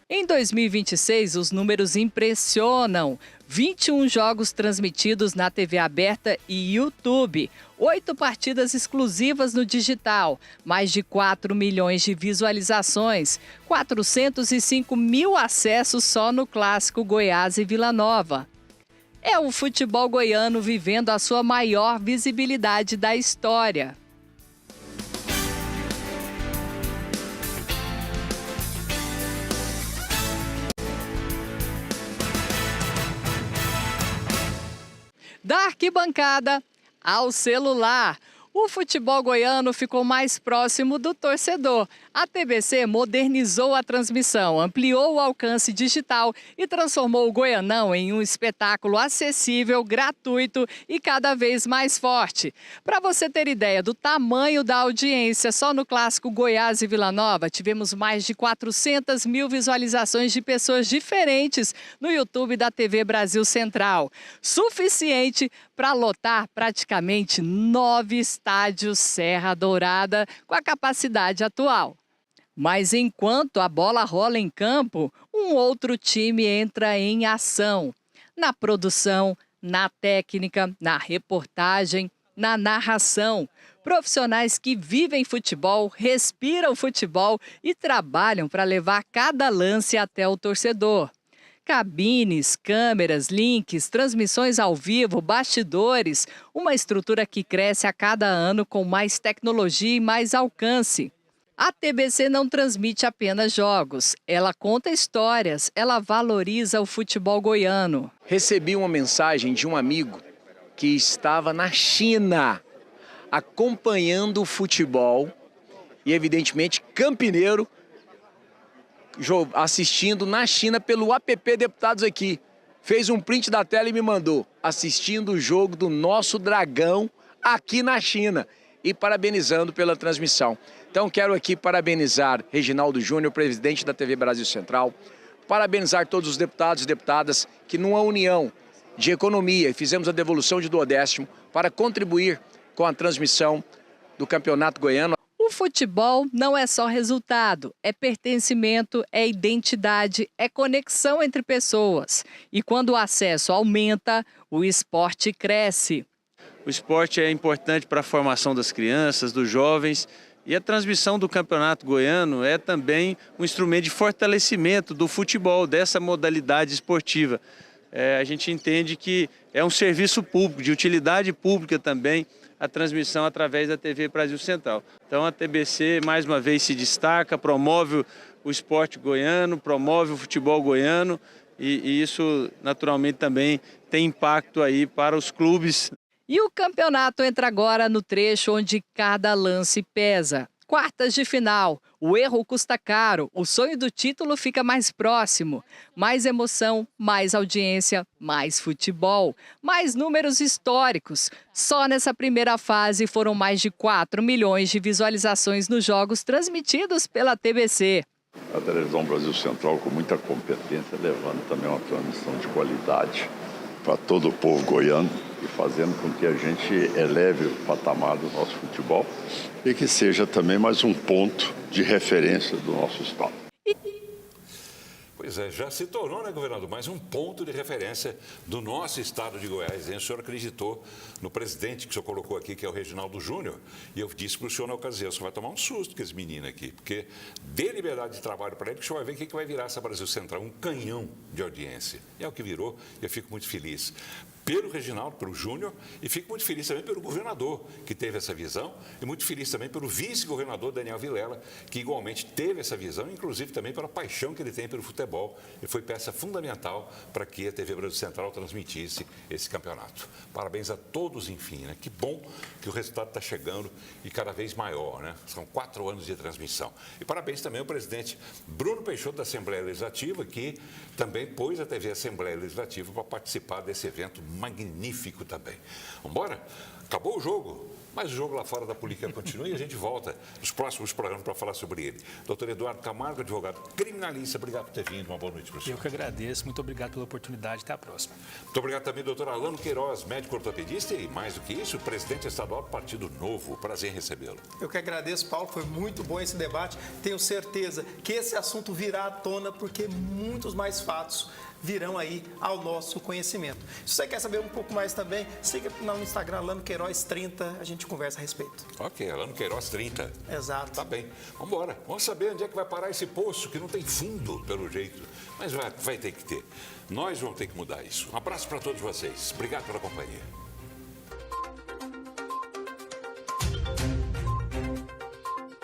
Em 2026, os números impressionam. 21 jogos transmitidos na TV aberta e YouTube, 8 partidas exclusivas no digital, mais de 4 milhões de visualizações, 405 mil acessos só no clássico Goiás e Vila Nova. É o futebol goiano vivendo a sua maior visibilidade da história. Da arquibancada ao celular, o futebol goiano ficou mais próximo do torcedor. A TBC modernizou a transmissão, ampliou o alcance digital e transformou o Goianão em um espetáculo acessível, gratuito e cada vez mais forte. Para você ter ideia do tamanho da audiência, só no clássico Goiás e Vila Nova tivemos mais de 400 mil visualizações de pessoas diferentes no YouTube da TV Brasil Central. Suficiente para lotar praticamente 9 estádios Serra Dourada com a capacidade atual. Mas enquanto a bola rola em campo, um outro time entra em ação. Na produção, na técnica, na reportagem, na narração. Profissionais que vivem futebol, respiram futebol e trabalham para levar cada lance até o torcedor. Cabines, câmeras, links, transmissões ao vivo, bastidores, uma estrutura que cresce a cada ano com mais tecnologia e mais alcance. A TBC não transmite apenas jogos, ela conta histórias, ela valoriza o futebol goiano. Recebi uma mensagem de um amigo que estava na China, acompanhando o futebol e, evidentemente, campineiro, assistindo na China pelo app Deputados Aqui. Fez um print da tela e me mandou, assistindo o jogo do nosso Dragão aqui na China e parabenizando pela transmissão. Então quero aqui parabenizar Reginaldo Júnior, presidente da TV Brasil Central, parabenizar todos os deputados e deputadas que numa união de economia fizemos a devolução de 1/10 para contribuir com a transmissão do Campeonato Goiano. O futebol não é só resultado, é pertencimento, é identidade, é conexão entre pessoas. E quando o acesso aumenta, o esporte cresce. O esporte é importante para a formação das crianças, dos jovens, e a transmissão do Campeonato Goiano é também um instrumento de fortalecimento do futebol, dessa modalidade esportiva. A gente entende que é um serviço público, de utilidade pública também, a transmissão através da TV Brasil Central. Então a TBC mais uma vez se destaca, promove o esporte goiano, promove o futebol goiano e isso naturalmente também tem impacto aí para os clubes. E o campeonato entra agora no trecho onde cada lance pesa. Quartas de final, o erro custa caro, o sonho do título fica mais próximo. Mais emoção, mais audiência, mais futebol, mais números históricos. Só nessa primeira fase foram mais de 4 milhões de visualizações nos jogos transmitidos pela TBC. A televisão Brasil Central com muita competência, levando também uma transmissão de qualidade para todo o povo goiano e fazendo com que a gente eleve o patamar do nosso futebol e que seja também mais um ponto de referência do nosso estado. Pois é, já se tornou, né, governador, mais um ponto de referência do nosso estado de Goiás. O senhor acreditou no presidente que o senhor colocou aqui, que é o Reginaldo Júnior, e eu disse para o senhor na ocasião, o senhor vai tomar um susto com esse menino aqui, porque dê liberdade de trabalho para ele, que o senhor vai ver o que vai virar essa Brasil Central, um canhão de audiência. E é o que virou, e eu fico muito feliz pelo Reginaldo, pelo Júnior, e fico muito feliz também pelo governador, que teve essa visão, e muito feliz também pelo vice-governador Daniel Vilela, que igualmente teve essa visão, inclusive também pela paixão que ele tem pelo futebol, e foi peça fundamental para que a TV Brasil Central transmitisse esse campeonato. Parabéns a todos, enfim, né? Que bom que o resultado está chegando e cada vez maior, né? São 4 anos de transmissão. E parabéns também ao presidente Bruno Peixoto da Assembleia Legislativa, que também pôs a TV Assembleia Legislativa para participar desse evento magnífico também. Vamos embora? Acabou o jogo. Mas o jogo lá fora da política continua e a gente volta nos próximos programas para falar sobre ele. Doutor Eduardo Camargo, advogado criminalista, obrigado por ter vindo. Uma boa noite para o senhor. Eu que agradeço. Muito obrigado pela oportunidade. Até a próxima. Muito obrigado também, doutor Alano Queiroz, médico ortopedista e, mais do que isso, presidente estadual do Partido Novo. Prazer em recebê-lo. Eu que agradeço, Paulo. Foi muito bom esse debate. Tenho certeza que esse assunto virá à tona porque muitos mais fatos virão aí ao nosso conhecimento. Se você quer saber um pouco mais também, siga no Instagram, Alano Queiroz 30, a gente conversa a respeito. Ok, Alano Queiroz 30. Exato. Tá bem. Vamos embora. Vamos saber onde é que vai parar esse poço que não tem fundo, pelo jeito. Mas vai ter que ter. Nós vamos ter que mudar isso. Um abraço para todos vocês. Obrigado pela companhia.